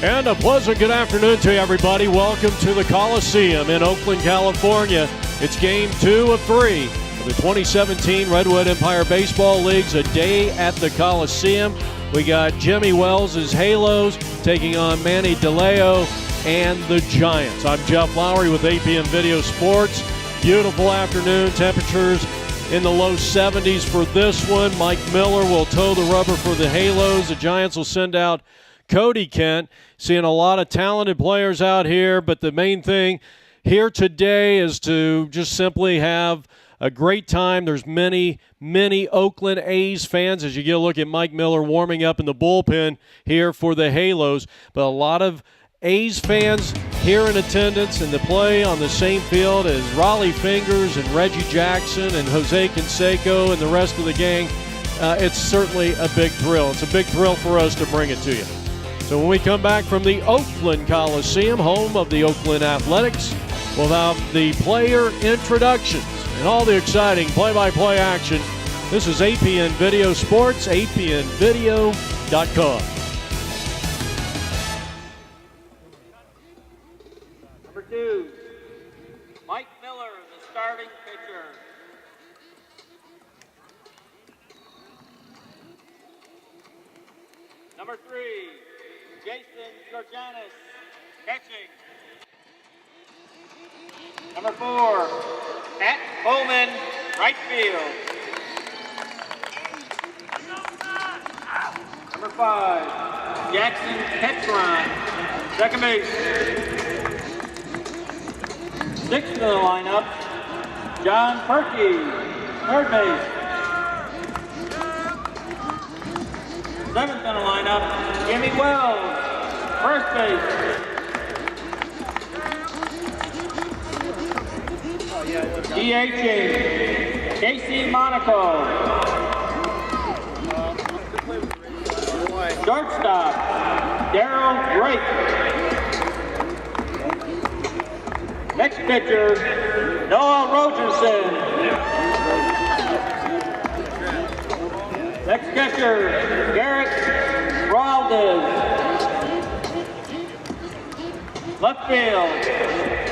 And a pleasant good afternoon to you, everybody. Welcome to the Coliseum in Oakland, California. It's game 2 of 3 of the 2017 Redwood Empire Baseball League's A Day at the Coliseum. We got Jimmy Wells' Halos taking on Manny DeLeo and the Giants. I'm Jeff Lowry with APM Video Sports. Beautiful afternoon, temperatures in the low 70s for this one. Mike Miller will toe the rubber for the Halos. The Giants will send out Cody Kent. Seeing a lot of talented players out here, but the main thing here today is to just simply have a great time. There's many Oakland A's fans as you get a look at Mike Miller warming up in the bullpen here for the Halos, but a lot of A's fans here in attendance and the play on the same field as Raleigh Fingers and Reggie Jackson and Jose Canseco and the rest of the gang. It's certainly a big thrill. It's a big thrill for us to bring it to you. So when we come back from the Oakland Coliseum, home of the Oakland Athletics, we'll have the player introductions and all the exciting play-by-play action. This is APN Video Sports, apnvideo.com. Number 2, Mike Miller, the starting pitcher. Number 3, Jason Georgianis, catching. Number 4, Matt Coleman, right field. Number 5, Jackson Tetrick, second base. 6th in the lineup, John Perkey, third base. 7th in the lineup, Jimmy Wells, first base. DHing, Casey Monaco. Shortstop, Darryl Drake. Next pitcher, Noah Rogerson. Next catcher, Garrett Valdez. Left field,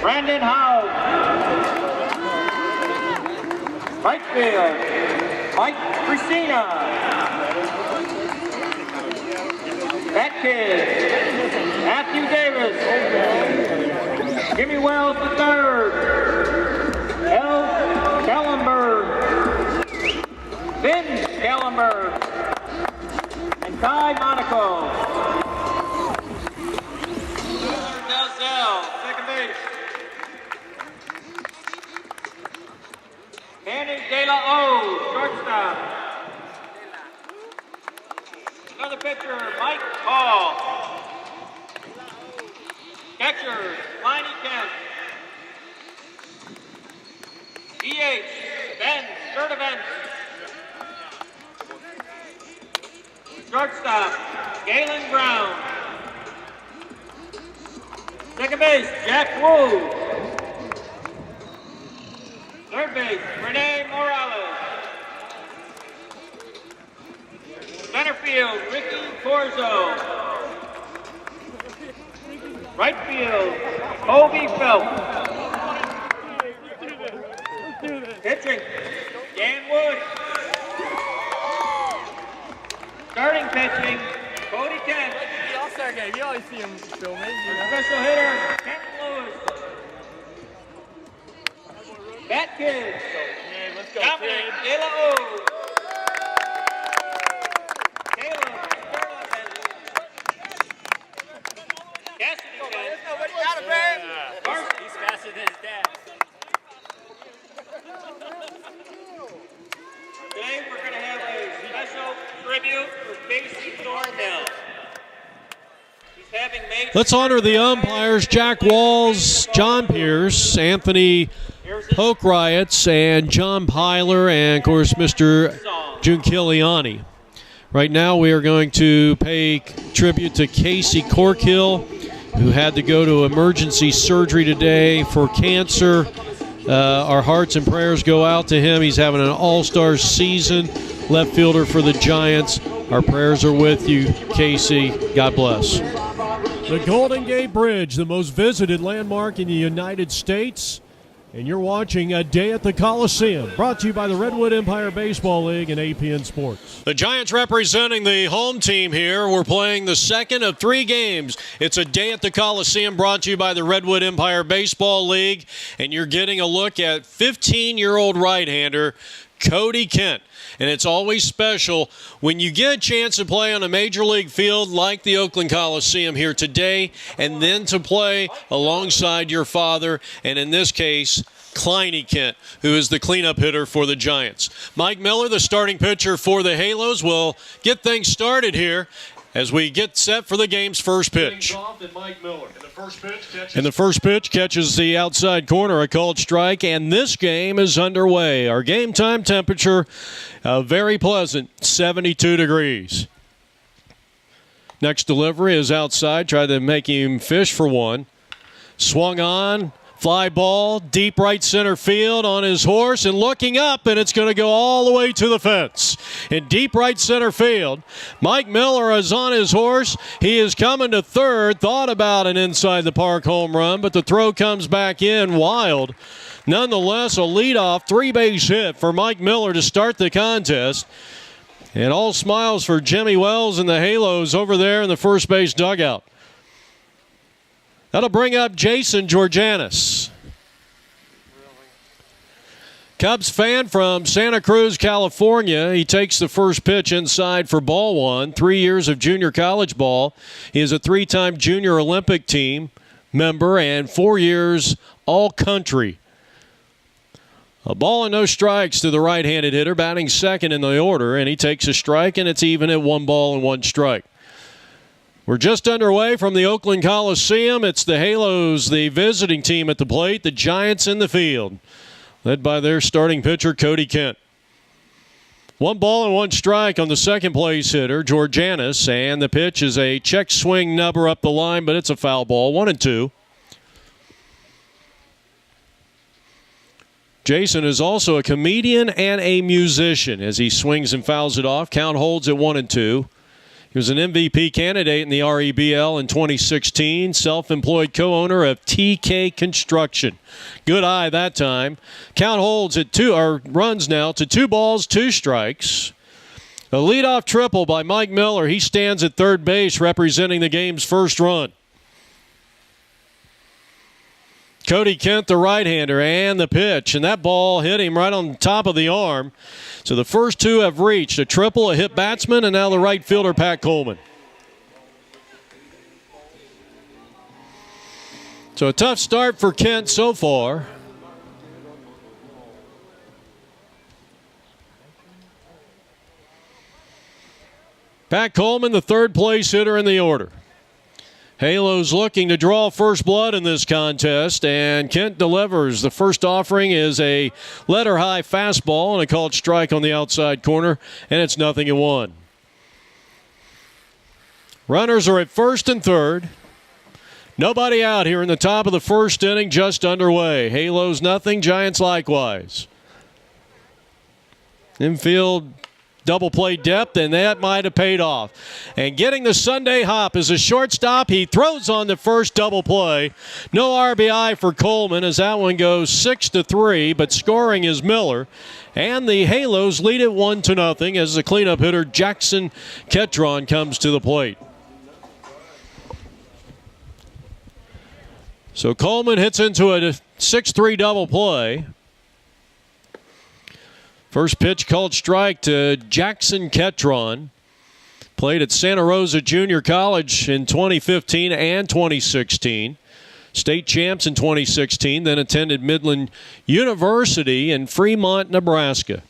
Brandon Howe. Right field, Mike Christina. Bat kid, Matthew Davis. Jimmy Wells the third. L. Kellenberg. Vin Kellenberg. And Ty Monaco. Dalzell, second base. Manny De La O, shortstop. Another pitcher, Mike Hall. Catcher, Cody Kent. DH, Ben Sturdivant. Shortstop, Galen Brown. Second base, Jack Wu. Third base, Rene Morales. Center field, Ricky Corzo. Right field, Kobe Phelps. Pitching, Dan Wood. Starting pitching, Cody Kent. The All-Star game, you always see him filming. Special hitter, Kent Lewis. Bat kid, Let's go, Dominic kid. De La O. Caleb Sterling. Cassidy Kent. Nobody got him, man. Varsity. He's faster than his dad. Today we're going to have a special tribute for Casey Thornhill. He's having major... Let's honor the umpires, Jack Walls, John Pierce, Anthony Poke Riots, and John Pyler, and, of course, Mr. June Kiliani. Right now we are going to pay tribute to Casey Corkhill, who had to go to emergency surgery today for cancer. Our hearts and prayers go out to him. He's having an all-star season, left fielder for the Giants. Our prayers are with you, Casey. God bless. The Golden Gate Bridge, the most visited landmark in the United States. And you're watching A Day at the Coliseum, brought to you by the Redwood Empire Baseball League and APN Sports. The Giants representing the home team here. We're playing the second of 3 games. It's A Day at the Coliseum, brought to you by the Redwood Empire Baseball League. And you're getting a look at 15-year-old right-hander Cody Kent. And it's always special when you get a chance to play on a major league field like the Oakland Coliseum here today, and then to play alongside your father, and in this case, Cliney Kent, who is the cleanup hitter for the Giants. Mike Miller, the starting pitcher for the Halos, will get things started here as we get set for the game's first pitch. And the first pitch catches the outside corner, a called strike, and this game is underway. Our game time temperature, very pleasant, 72 degrees. Next delivery is outside, tried to make him fish for one. Swung on. Fly ball, deep right center field on his horse and looking up, and it's going to go all the way to the fence. In deep right center field, Mike Miller is on his horse. He is coming to third, thought about an inside the park home run, but the throw comes back in wild. Nonetheless, a leadoff 3-base hit for Mike Miller to start the contest. And all smiles for Jimmy Wells and the Halos over there in the first base dugout. That'll bring up Jason Georganis. Cubs fan from Santa Cruz, California. He takes the first pitch inside for ball one. 3 years of junior college ball. He is a 3-time junior Olympic team member and 4 years all-country. A ball and no strikes to the right-handed hitter, batting second in the order, and he takes a strike, and it's even at 1 ball and 1 strike. We're just underway from the Oakland Coliseum. It's the Halos, the visiting team at the plate, the Giants in the field, led by their starting pitcher, Cody Kent. 1 ball and 1 strike on the second place hitter, Georganis, and the pitch is a check swing nubber up the line, but it's a foul ball, 1-2. Jason is also a comedian and a musician as he swings and fouls it off. Count holds at 1-2. He was an MVP candidate in the R.E.B.L. in 2016, self-employed co-owner of TK Construction. Good eye that time. Count holds at runs now to 2 balls, 2 strikes. A leadoff triple by Mike Miller. He stands at third base representing the game's first run. Cody Kent, the right-hander, and the pitch. And that ball hit him right on top of the arm. So the first 2 have reached. A triple, a hit batsman, and now the right fielder, Pat Coleman. So a tough start for Kent so far. Pat Coleman, the third place hitter in the order. Halos looking to draw first blood in this contest, and Kent delivers. The first offering is a letter-high fastball and a called strike on the outside corner, and it's 0-1. Runners are at first and third. Nobody out here in the top of the first inning, just underway. Halos nothing, Giants likewise. Infield double play depth, and that might have paid off. And getting the Sunday hop is a shortstop. He throws on the first double play. No RBI for Coleman as that one goes 6-3, but scoring is Miller. And the Halos lead it 1-0 as the cleanup hitter Jackson Ketron comes to the plate. So Coleman hits into a 6-3 double play. First pitch called strike to Jackson Ketron. Played at Santa Rosa Junior College in 2015 and 2016. State champs in 2016, then attended Midland University in Fremont, Nebraska.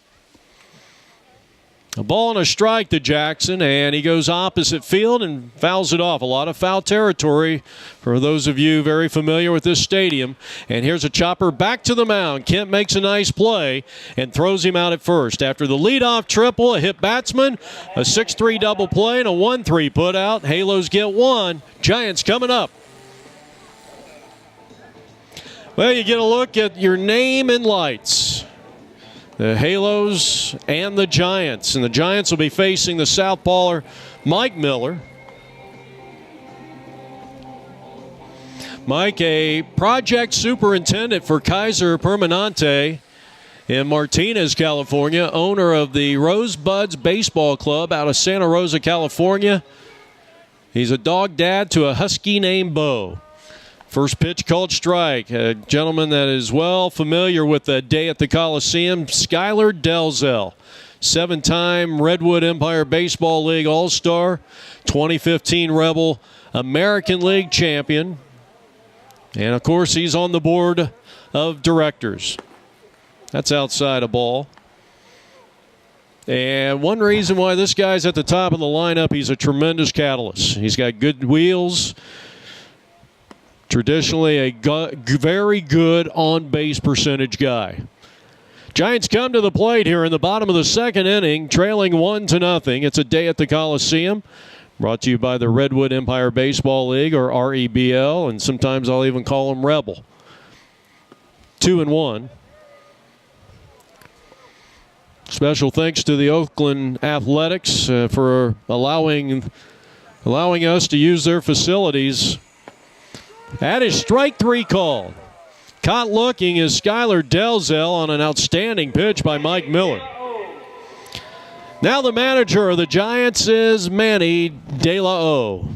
A ball and a strike to Jackson, and he goes opposite field and fouls it off. A lot of foul territory for those of you very familiar with this stadium. And here's a chopper back to the mound. Kent makes a nice play and throws him out at first. After the leadoff triple, a hit batsman, a 6-3 double play, and a 1-3 put out. Halos get one. Giants coming up. Well, you get a look at your name and lights. The Halos and the Giants. And the Giants will be facing the southpawer Mike Miller. Mike, a project superintendent for Kaiser Permanente in Martinez, California, owner of the Rosebuds Baseball Club out of Santa Rosa, California. He's a dog dad to a husky named Bo. First pitch called strike. A gentleman that is well familiar with the day at the Coliseum, Skylar Delzell. 7-time Redwood Empire Baseball League All-Star, 2015 Rebel American League champion. And, of course, he's on the board of directors. That's outside a ball. And one reason why this guy's at the top of the lineup, he's a tremendous catalyst. He's got good wheels. Traditionally a very good on-base percentage guy. Giants come to the plate here in the bottom of the second inning, trailing 1-0. It's a day at the Coliseum. Brought to you by the Redwood Empire Baseball League, or R.E.B.L, and sometimes I'll even call them R.E.B.L. 2-1. Special thanks to the Oakland Athletics for allowing us to use their facilities. That is strike 3 called. Caught looking is Skylar Delzell on an outstanding pitch by Mike Miller. Now the manager of the Giants is Manny De La O.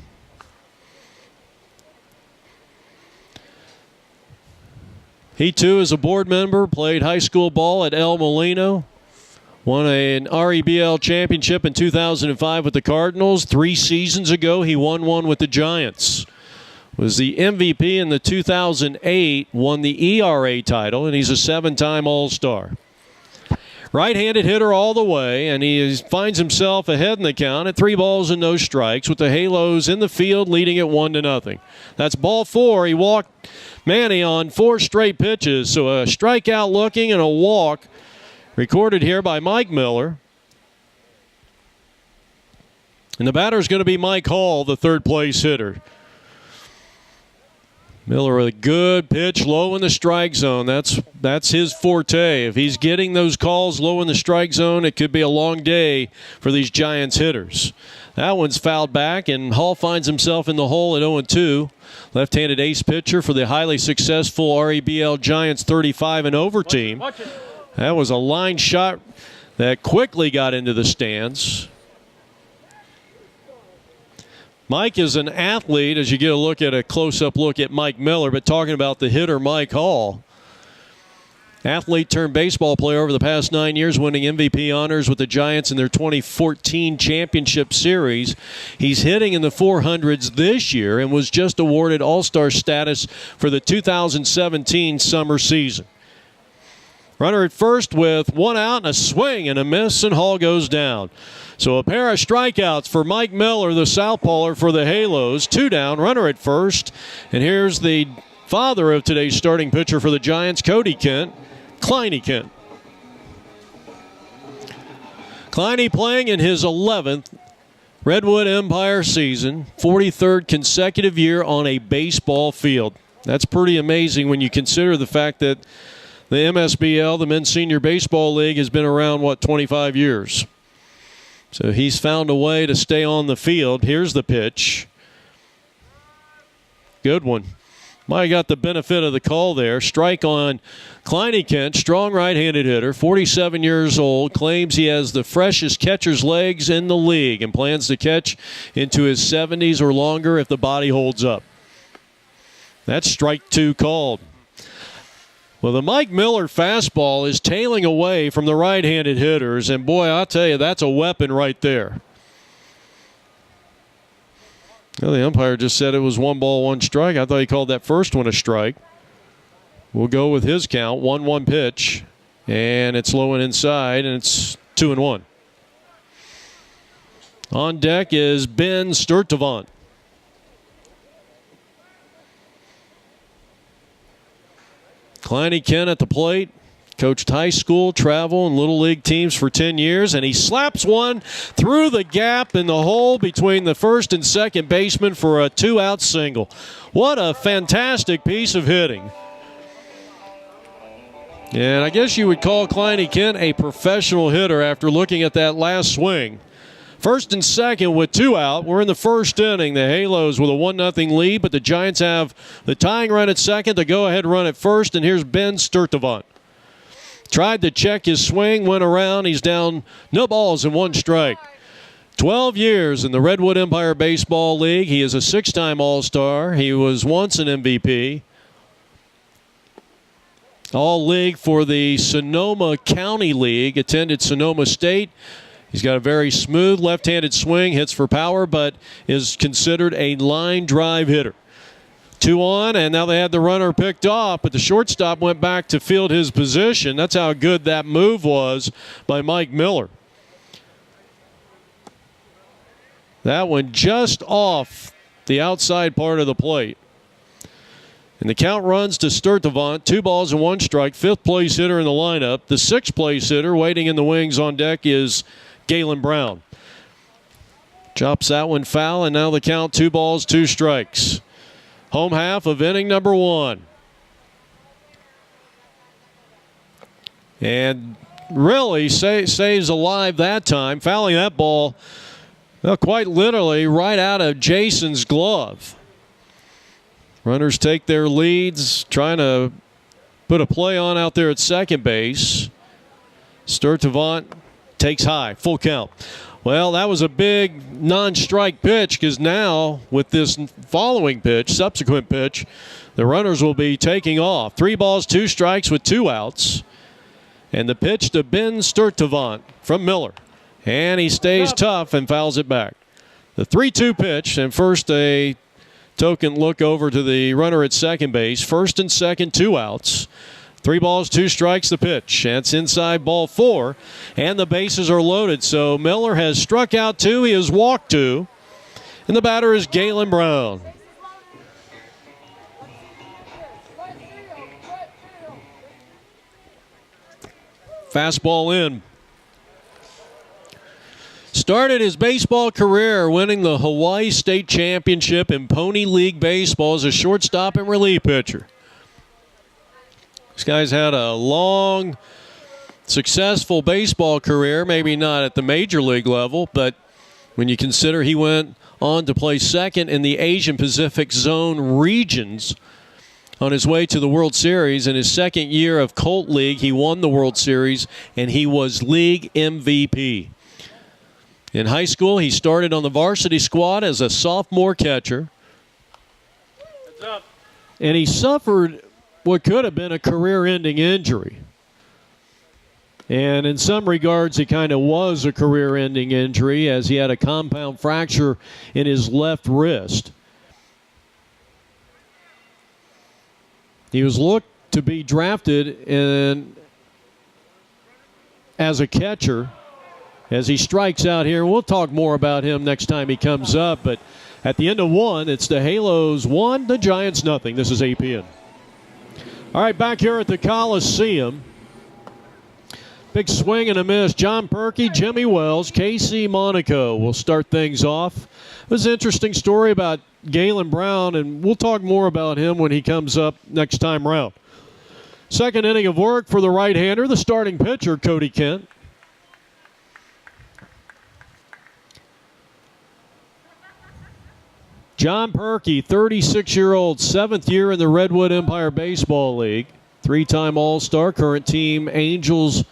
He too is a board member, played high school ball at El Molino. Won an R.E.B.L championship in 2005 with the Cardinals. 3 seasons ago, he won one with the Giants. Was the MVP in the 2008, won the ERA title, and he's a 7-time All-Star. Right-handed hitter all the way, and he finds himself ahead in the count at 3 balls and no strikes with the Halos in the field leading at 1-0. That's ball 4. He walked Manny on 4 straight pitches, so a strikeout looking and a walk recorded here by Mike Miller. And the batter is going to be Mike Hall, the third-place hitter. Miller with a good pitch low in the strike zone. That's his forte. If he's getting those calls low in the strike zone, it could be a long day for these Giants hitters. That one's fouled back, and Hall finds himself in the hole at 0-2. Left-handed ace pitcher for the highly successful R.E.B.L Giants 35-over team. That was a line shot that quickly got into the stands. Mike is an athlete, as you get a close-up look at Mike Miller, but talking about the hitter Mike Hall. Athlete turned baseball player over the past 9 years, winning MVP honors with the Giants in their 2014 championship series. He's hitting in the 400s this year and was just awarded All-Star status for the 2017 summer season. Runner at first with 1 out and a swing and a miss, and Hall goes down. So a pair of strikeouts for Mike Miller, the southpawer for the Halos. 2 down, runner at first. And here's the father of today's starting pitcher for the Giants, Cody Kent, Cliney Kent. Cliney playing in his 11th Redwood Empire season, 43rd consecutive year on a baseball field. That's pretty amazing when you consider the fact that the MSBL, the Men's Senior Baseball League, has been around, 25 years. So he's found a way to stay on the field. Here's the pitch. Good one. Might have got the benefit of the call there. Strike on Cliney Kent, strong right-handed hitter, 47 years old, claims he has the freshest catcher's legs in the league and plans to catch into his 70s or longer if the body holds up. That's strike 2 called. Well, the Mike Miller fastball is tailing away from the right-handed hitters, and boy, I'll tell you, that's a weapon right there. Well, the umpire just said it was 1 ball, 1 strike. I thought he called that first one a strike. We'll go with his count, 1-1 pitch, and it's low and inside, and it's 2-1. On deck is Ben Sturtevant. Cody Kent at the plate. Coached high school, travel, and Little League teams for 10 years, and he slaps one through the gap in the hole between the first and second baseman for a 2-out single. What a fantastic piece of hitting. And I guess you would call Cody Kent a professional hitter after looking at that last swing. First and second with 2 out. We're in the first inning. The Halos with a 1-0 lead, but the Giants have the tying run at second, the go-ahead run at first, and here's Ben Sturtevant. Tried to check his swing, went around. He's down, no balls and 1 strike. 12 years in the Redwood Empire Baseball League. He is a 6-time All-Star. He was once an MVP. All-League for the Sonoma County League. Attended Sonoma State. He's got a very smooth left-handed swing, hits for power, but is considered a line drive hitter. 2 on, and now they had the runner picked off, but the shortstop went back to field his position. That's how good that move was by Mike Miller. That one just off the outside part of the plate. And the count runs to Sturtevant, 2 balls and 1 strike, 5th place hitter in the lineup. The 6th place hitter waiting in the wings on deck is Galen Brown. Chops that one foul, and now the count 2 balls, 2 strikes. Home half of inning number 1. And really stays alive that time, fouling that ball quite literally right out of Jason's glove. Runners take their leads, trying to put a play on out there at second base. Sturtevant takes high, full count. Well, that was a big non-strike pitch because now with this following pitch, subsequent pitch, the runners will be taking off. 3 balls, 2 strikes with 2 outs. And the pitch to Ben Sturtevant from Miller. And he stays tough and fouls it back. The 3-2 pitch, and first a token look over to the runner at second base. First and second, 2 outs. 3 balls, 2 strikes, the pitch. That's inside ball 4, and the bases are loaded. So Miller has struck out 2, he has walked 2, and the batter is Galen Brown. Fastball in. Started his baseball career winning the Hawaii State Championship in Pony League Baseball as a shortstop and relief pitcher. This guy's had a long, successful baseball career, maybe not at the major league level, but when you consider he went on to play second in the Asian Pacific Zone regions on his way to the World Series. In his second year of Colt League, he won the World Series, and he was league MVP. In high school, he started on the varsity squad as a sophomore catcher. And he suffered what could have been a career-ending injury. And in some regards, it kind of was a career-ending injury as he had a compound fracture in his left wrist. He was looked to be drafted as a catcher as he strikes out here. We'll talk more about him next time he comes up. But at the end of 1, it's the Halos 1, the Giants nothing. This is APN. All right, back here at the Coliseum. Big swing and a miss. John Perkey, Jimmy Wells, Casey Monaco will start things off. It was an interesting story about Galen Brown, and we'll talk more about him when he comes up next time round. Second inning of work for the right-hander, the starting pitcher, Cody Kent. John Perkey, 36-year-old, 7th year in the Redwood Empire Baseball League. 3-time All-Star, current team Angels,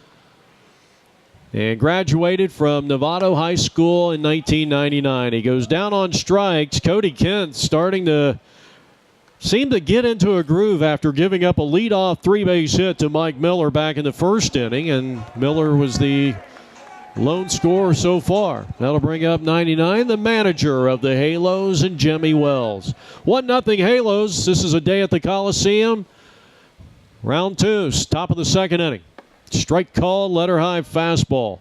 and graduated from Novato High School in 1999. He goes down on strikes. Cody Kent starting to seem to get into a groove after giving up a leadoff 3-base hit to Mike Miller back in the first inning, and Miller was the lone scorer so far. That'll bring up 99, the manager of the Halos, and Jimmy Wells. 1-0 Halos. This is a day at the Coliseum. Round 2, top of the second inning. Strike call, letter high fastball.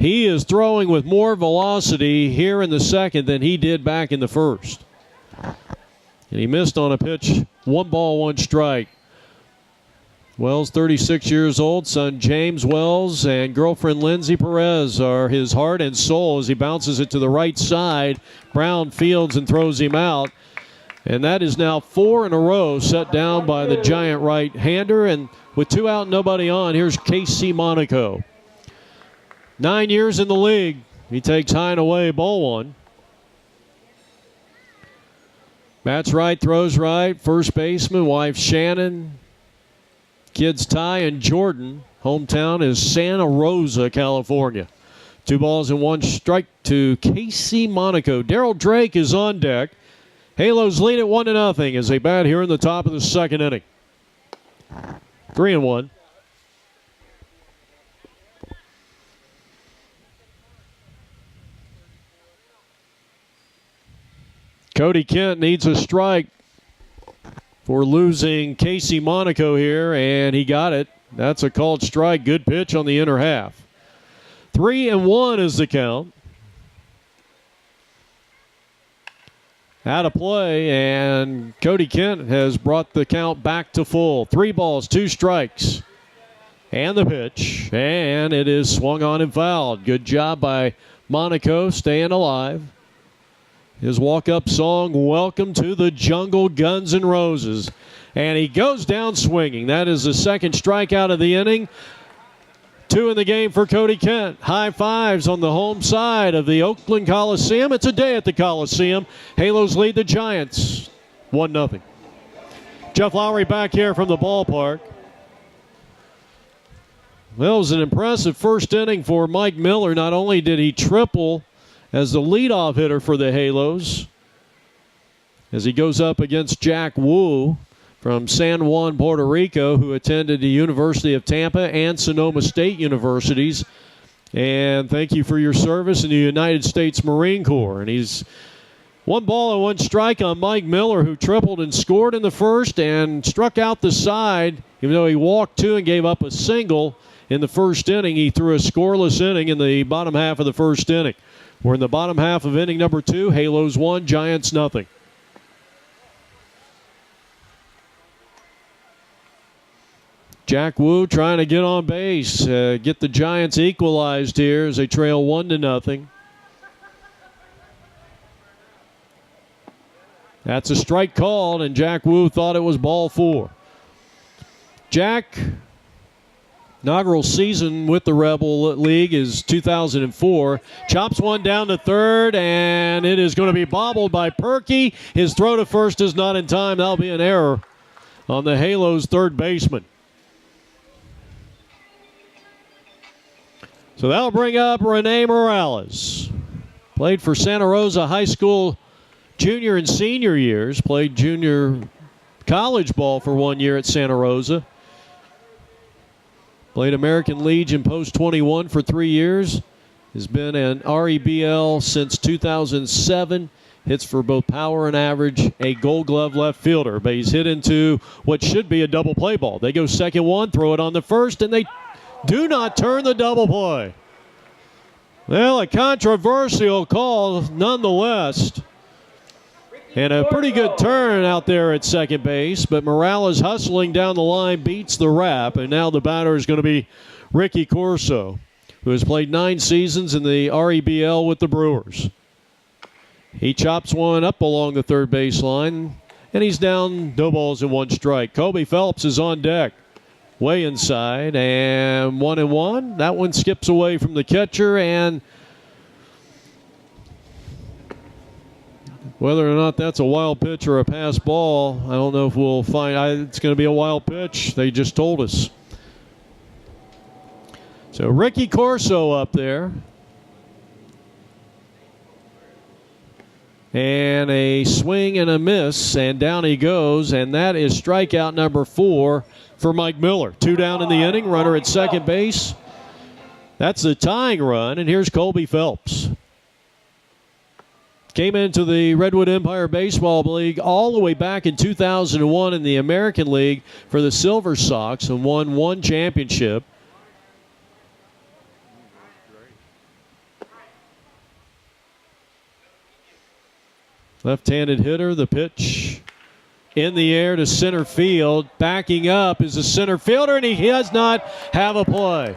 He is throwing with more velocity here in the second than he did back in the first. And he missed on a pitch. 1 ball, 1 strike. Wells, 36 years old. Son James Wells and girlfriend Lindsay Perez are his heart and soul as he bounces it to the right side. Brown fields and throws him out. And that is now 4 in a row set down by the giant right-hander. And with 2 out, nobody on, here's Casey Monaco. 9 years in the league. He takes high and away, ball 1. Bats right, throws right. First baseman, wife Shannon. Kids Ty and Jordan. Hometown is Santa Rosa, California. 2 balls and 1 strike to Casey Monaco. Darryl Drake is on deck. Halos lead it 1-0 as they bat here in the top of the second inning. 3-1. Cody Kent needs a strike for losing Casey Monaco here, and he got it. That's a called strike. Good pitch on the inner half. 3-1 is the count. Out of play, and Cody Kent has brought the count back to full. 3 balls, 2 strikes. And the pitch, and it is swung on and fouled. Good job by Monaco staying alive. His walk-up song, Welcome to the Jungle, Guns N' Roses. And he goes down swinging. That is the second strikeout of the inning. 2 in the game for Cody Kent. High fives on the home side of the Oakland Coliseum. It's a day at the Coliseum. Halos lead the Giants 1-0. Jeff Lowry back here from the ballpark. Well, it was an impressive first inning for Mike Miller. Not only did he triple as the leadoff hitter for the Halos, as he goes up against Jack Wu from San Juan, Puerto Rico, who attended the University of Tampa and Sonoma State Universities. And thank you for your service in the United States Marine Corps. And he's 1 ball and 1 strike on Mike Miller, who tripled and scored in the first and struck out the side. Even though he walked 2 and gave up a single in the first inning, he threw a scoreless inning in the bottom half of the first inning. We're in the bottom half of inning number 2. Halos 1, Giants 0. Jack Wu trying to get on base, get the Giants equalized here as they trail 1-0. That's a strike called, and Jack Wu thought it was ball 4. Jack, inaugural season with the Rebel League is 2004. Chops one down to third, and it is going to be bobbled by Perky. His throw to first is not in time. That'll be an error on the Halos' third baseman. So that'll bring up Rene Morales. Played for Santa Rosa High School junior and senior years. Played junior college ball for 1 year at Santa Rosa. Played American Legion Post 21 for 3 years. Has been an R.E.B.L. since 2007. Hits for both power and average. A Gold Glove left fielder. But he's hit into what should be a double play ball. They go second one, throw it on the first, and they do not turn the double play. Well, a controversial call nonetheless. And a pretty good turn out there at second base. But Morales hustling down the line beats the wrap. And now the batter is going to be Ricky Corso, who has played 9 seasons in the R.E.B.L. with the Brewers. He chops one up along the third baseline, and he's down 2 balls and 1 strike. Kobe Phelps is on deck. Way inside, and 1-1. That one skips away from the catcher, and whether or not that's a wild pitch or a pass ball, I don't know if we'll find. It's going to be a wild pitch. They just told us. So Ricky Corso up there. And a swing and a miss, and down he goes, and that is strikeout number 4 for Mike Miller. 2 down in the inning, runner at second base. That's the tying run, and here's Colby Phelps. Came into the Redwood Empire Baseball League all the way back in 2001 in the American League for the Silver Sox and won 1 championship. Left-handed hitter, the pitch in the air to center field. Backing up is the center fielder, and he does not have a play.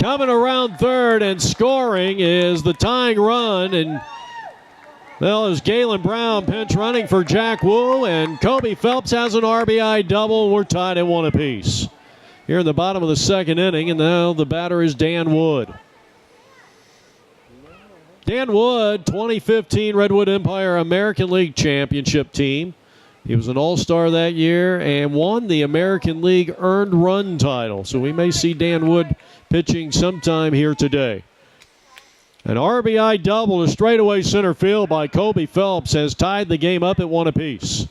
Coming around third and scoring is the tying run, and well, is Galen Brown pinch running for Jack Wu, and Kobe Phelps has an RBI double. We're tied at 1 apiece here in the bottom of the second inning, and now the batter is Dan Wood. Dan Wood, 2015 Redwood Empire American League Championship team. He was an all-star that year and won the American League Earned Run title. So we may see Dan Wood pitching sometime here today. An RBI double to straightaway center field by Kobe Phelps has tied the game up at 1 apiece.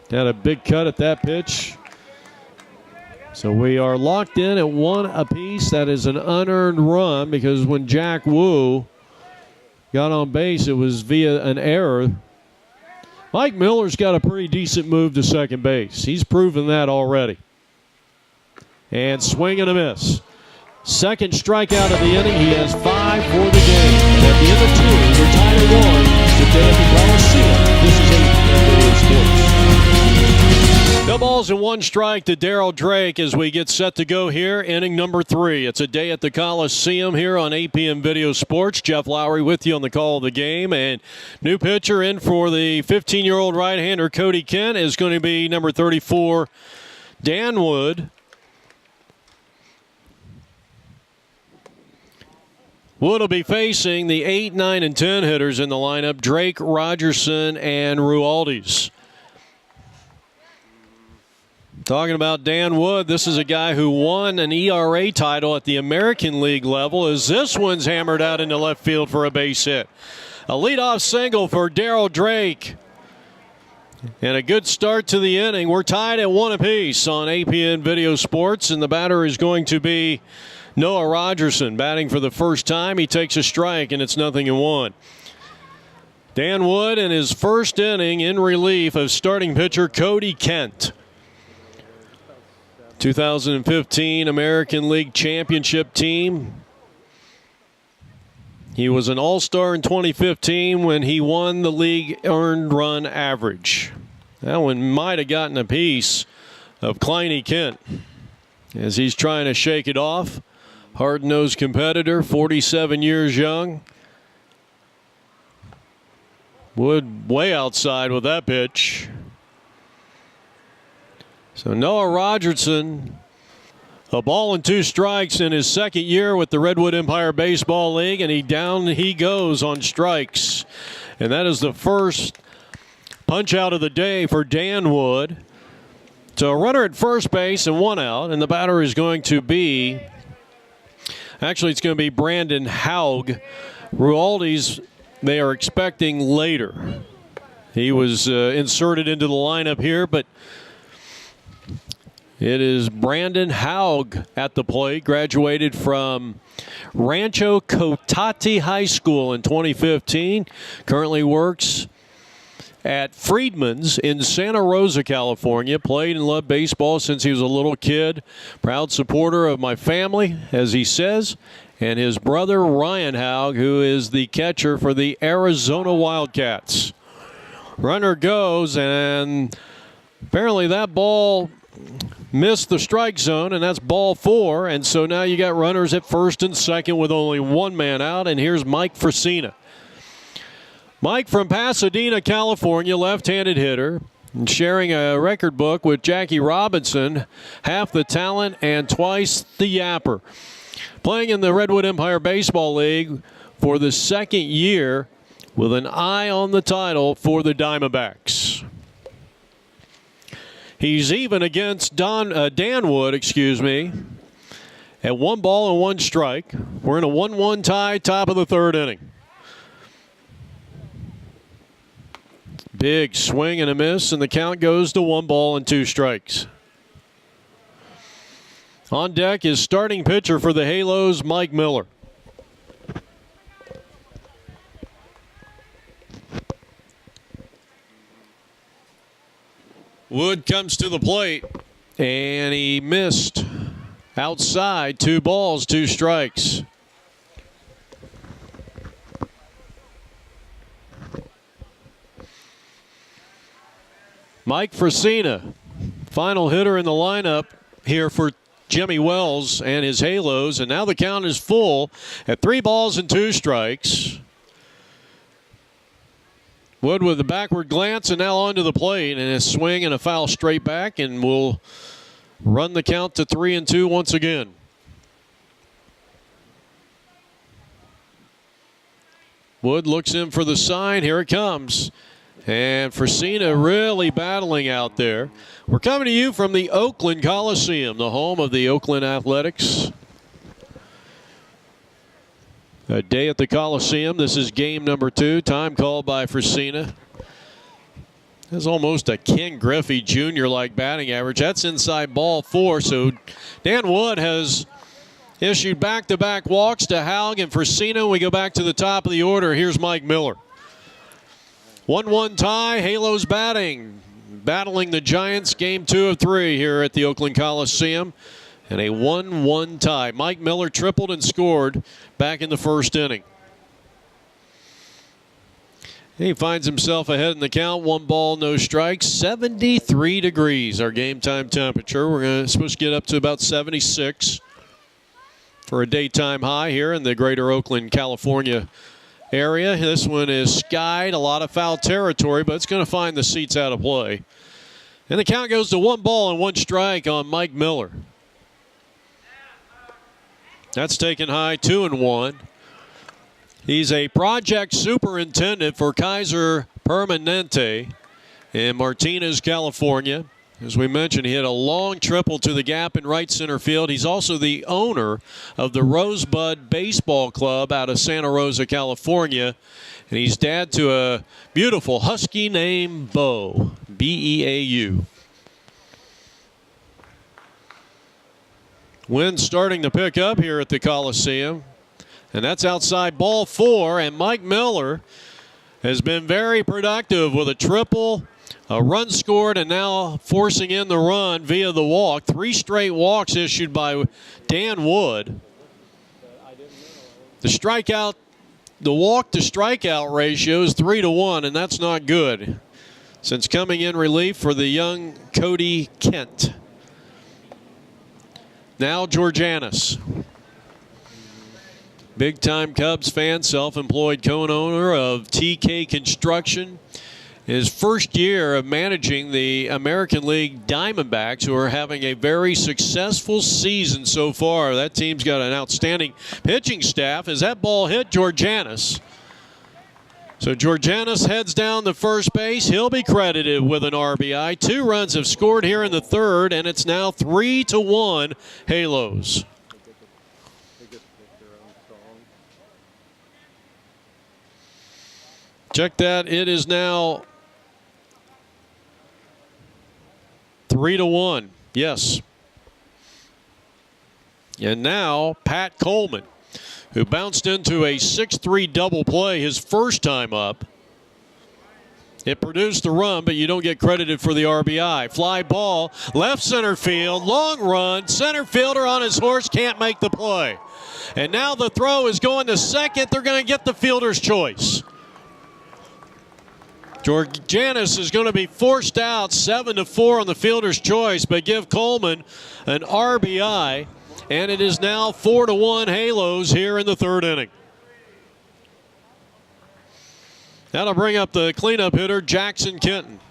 Got a big cut at that pitch. So we are locked in at 1 apiece. That is an unearned run because when Jack Wu got on base, it was via an error. Mike Miller's got a pretty decent move to second base. He's proven that already. And swing and a miss. Second strikeout of the inning. He has 5 for the game. And at the end of 2, we're tied at 1 today at the Coliseum. This is APN Video Sports. No balls and 1 strike to Darryl Drake as we get set to go here. Inning number 3. It's a day at the Coliseum here on APM Video Sports. Jeff Lowry with you on the call of the game. And new pitcher in for the 15-year-old right-hander Cody Kent is going to be number 34, Dan Wood. Wood will be facing the 8, 9, and 10 hitters in the lineup, Drake, Rogerson, and Rualdes. Talking about Dan Wood, this is a guy who won an ERA title at the American League level as this one's hammered out into left field for a base hit. A leadoff single for Darryl Drake. And a good start to the inning. We're tied at 1 apiece on APN Video Sports, and the batter is going to be Noah Rogerson batting for the first time. He takes a strike, and it's 0-1. Dan Wood in his first inning in relief of starting pitcher Cody Kent. 2015 American League Championship team. He was an all-star in 2015 when he won the league earned run average. That one might have gotten a piece of Kleiny Kent as he's trying to shake it off. Hard-nosed competitor, 47 years young. Wood way outside with that pitch. So Noah Rogerson, a ball and 2 strikes in his second year with the Redwood Empire Baseball League, and down he goes on strikes. And that is the first punch out of the day for Dan Wood. So a runner at first base and 1 out, and the batter is going to be, actually it's going to be Brandon Haug. Rualdes, they are expecting later. He was inserted into the lineup here, but it is Brandon Haug at the plate, graduated from Rancho Cotati High School in 2015. Currently works at Friedman's in Santa Rosa, California. Played and loved baseball since he was a little kid. Proud supporter of my family, as he says. And his brother, Ryan Haug, who is the catcher for the Arizona Wildcats. Runner goes, and apparently that ball missed the strike zone, and that's ball 4. And so now you got runners at first and second with only 1 man out. And here's Mike Fresina. Mike from Pasadena, California, left-handed hitter, and sharing a record book with Jackie Robinson, half the talent and twice the yapper. Playing in the Redwood Empire Baseball League for the second year with an eye on the title for the Diamondbacks. He's even against Dan Wood, at 1 ball and 1 strike. We're in a 1-1 tie, top of the 3rd inning. Big swing and a miss, and the count goes to 1 ball and 2 strikes. On deck is starting pitcher for the Halos, Mike Miller. Wood comes to the plate, and he missed outside. 2 balls, 2 strikes. Mike Fresina, final hitter in the lineup here for Jimmy Wells and his Halos, and now the count is full at 3 balls and 2 strikes. Wood with a backward glance and now onto the plate, and a swing and a foul straight back, and will run the count to 3-2 once again. Wood looks in for the sign. Here it comes. And Fresina really battling out there. We're coming to you from the Oakland Coliseum, the home of the Oakland Athletics. A day at the Coliseum. This is game number 2. Time called by Fresina. That's almost a Ken Griffey Jr.-like batting average. That's inside ball 4. So Dan Wood has issued back-to-back walks to Haug and Fresina. We go back to the top of the order. Here's Mike Miller. 1-1 tie, Halos battling the Giants, game 2 of 3 here at the Oakland Coliseum, and a 1-1 tie. Mike Miller tripled and scored back in the first inning. He finds himself ahead in the count, 1 ball, no strikes, 73 degrees, our game time temperature. We're supposed to get up to about 76 for a daytime high here in the greater Oakland, California area. This one is skied, a lot of foul territory, but it's going to find the seats out of play. And the count goes to 1 ball and 1 strike on Mike Miller. That's taken high, 2-1. He's a project superintendent for Kaiser Permanente in Martinez, California. As we mentioned, he hit a long triple to the gap in right center field. He's also the owner of the Rosebud Baseball Club out of Santa Rosa, California. And he's dad to a beautiful husky named Beau, B-E-A-U. Wind starting to pick up here at the Coliseum. And that's outside ball 4. And Mike Miller has been very productive with a triple, a run scored, and now forcing in the run via the walk. 3 straight walks issued by Dan Wood. The walk to strikeout ratio is 3-1, and that's not good since coming in relief for the young Cody Kent. Now Georgianis. Big-time Cubs fan, self-employed co-owner of TK Construction. His first year of managing the American League Diamondbacks, who are having a very successful season so far. That team's got an outstanding pitching staff. As that ball hit Georgianis. So Georgianis heads down to first base. He'll be credited with an RBI. 2 runs have scored here in the 3rd, and it's now 3-1 Halos. Check that. It is now 3-1. Yes. And now Pat Coleman, who bounced into a 6-3 double play his first time up. It produced the run, but you don't get credited for the RBI. Fly ball, left center field, long run. Center fielder on his horse can't make the play. And now the throw is going to second. They're going to get the fielder's choice. Georgianis is going to be forced out 7-4 on the fielder's choice, but give Coleman an RBI, and it is now 4-1 Halos here in the 3rd inning. That'll bring up the cleanup hitter, Jackson Kenton.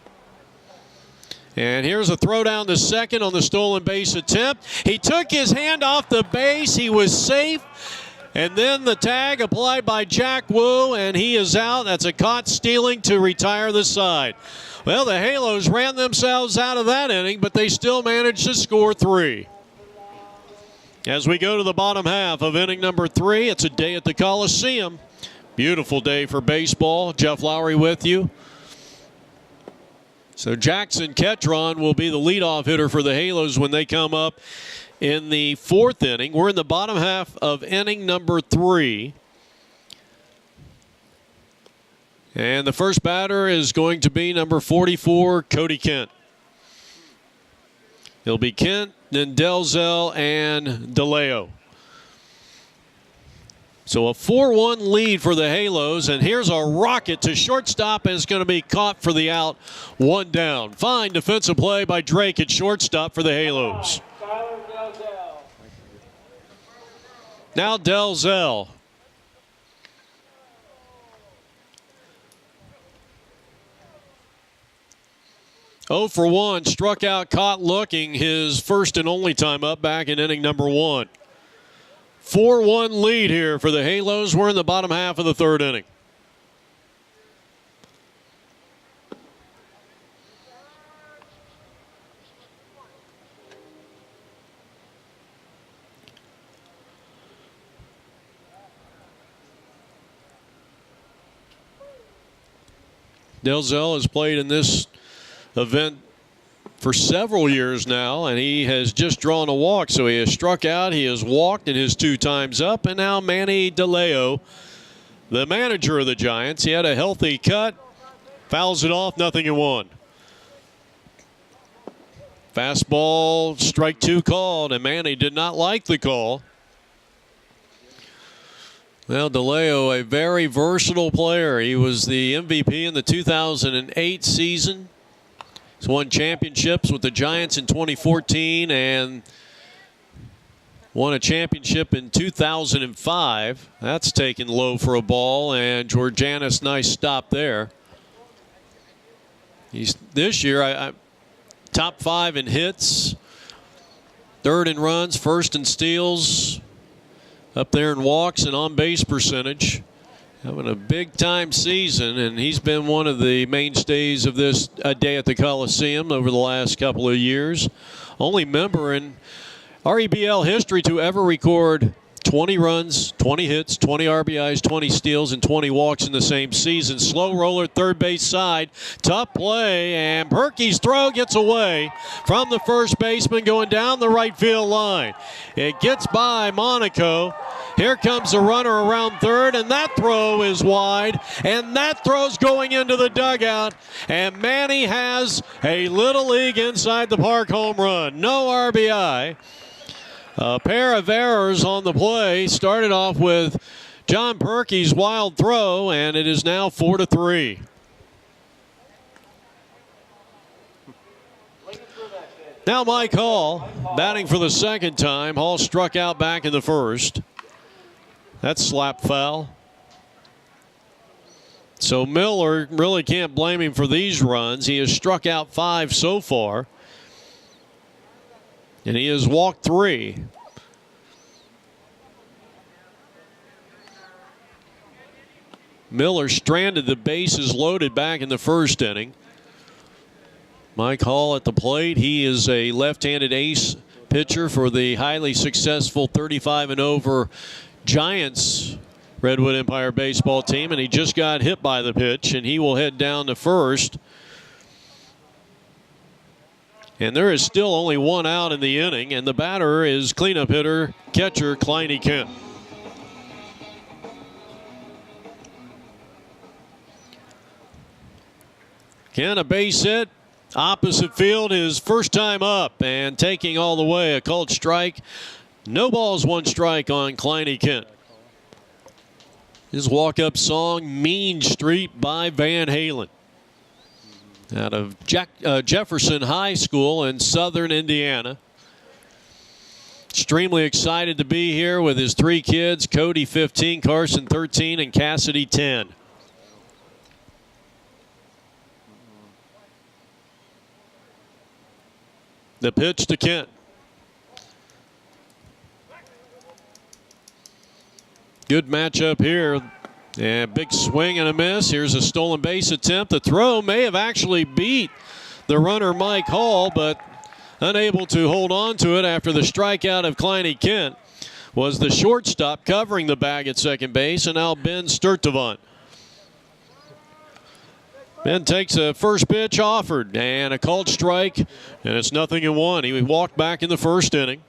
And here's a throw down to second on the stolen base attempt. He took his hand off the base. He was safe. And then the tag applied by Jack Wu, and he is out. That's a caught stealing to retire the side. Well, the Halos ran themselves out of that inning, but they still managed to score 3. As we go to the bottom half of inning number 3, it's a day at the Coliseum. Beautiful day for baseball. Jeff Lowry with you. So Jackson Ketron will be the leadoff hitter for the Halos when they come up in the 4th inning. We're in the bottom half of inning number 3. And the first batter is going to be number 44, Cody Kent. It'll be Kent, then Delzell, and DeLeo. So a 4-1 lead for the Halos, and here's a rocket to shortstop, and it's going to be caught for the out. 1 down. Fine defensive play by Drake at shortstop for the Halos. Now Delzell. Oh for 1, struck out, caught looking, his first and only time up back in inning number 1. 4-1 lead here for the Halos. We're in the bottom half of the 3rd inning. Delzell has played in this event for several years now, and he has just drawn a walk. So he has struck out, he has walked in his 2 times up, and now Manny DeLeo, the manager of the Giants, he had a healthy cut, fouls it off, 0-1. Fastball, strike 2 called, and Manny did not like the call. Well, DeLeo, a very versatile player. He was the MVP in the 2008 season. He's won championships with the Giants in 2014 and won a championship in 2005. That's taken low for a ball, and Georgianis, nice stop there. He's this year top 5 in hits, 3rd in runs, 1st in steals, up there in walks and on base percentage. Having a big-time season, and he's been one of the mainstays of this day at the Coliseum over the last couple of years. Only member in R.E.B.L history to ever record 20 runs, 20 hits, 20 RBIs, 20 steals, and 20 walks in the same season. Slow roller, third base side. Tough play, and Perky's throw gets away from the first baseman going down the right field line. It gets by Monaco. Here comes the runner around third, and that throw is wide, and that throw's going into the dugout, and Manny has a Little League inside the park home run. No RBI. A pair of errors on the play. Started off with John Perky's wild throw, and it is now 4-3. Now Mike Hall batting for the 2nd time. Hall struck out back in the 1st. That's slap foul. So Miller really can't blame him for these runs. He has struck out 5 so far, and he has walked 3. Miller stranded the bases loaded back in the 1st inning. Mike Hall at the plate. He is a left-handed ace pitcher for the highly successful 35 and over Giants Redwood Empire baseball team, and he just got hit by the pitch, and he will head down to 1st. And there is still only 1 out in the inning, and the batter is cleanup hitter, catcher Cody Kent. Kent, a base hit, opposite field, his first time up, and taking all the way, a called strike. No balls, 1 strike on Cody Kent. His walk-up song, Mean Street by Van Halen, out of Jefferson High School in southern Indiana. Extremely excited to be here with his 3 kids, Cody 15, Carson 13, and Cassidy 10. The pitch to Kent. Good matchup here. And big swing and a miss. Here's a stolen base attempt. The throw may have actually beat the runner Mike Hall, but unable to hold on to it after the strikeout of Cody Kent was the shortstop covering the bag at second base, and now Ben Sturtevant. Ben takes a first pitch offered and a called strike, and it's 0-1. He walked back in the 1st inning.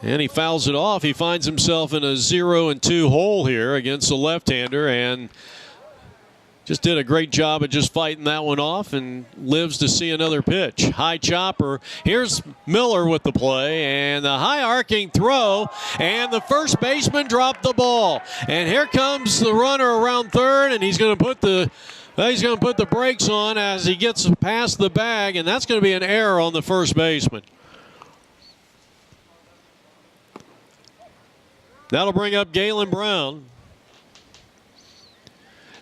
And he fouls it off. He finds himself in a 0-2 hole here against the left-hander, and Just did a great job of just fighting that one off and lives to see another pitch. High chopper. Here's Miller with the play and the high arcing throw, and the first baseman dropped the ball. And here comes the runner around third, and he's going to put the brakes on as he gets past the bag, and that's going to be an error on the first baseman. That'll bring up Galen Brown.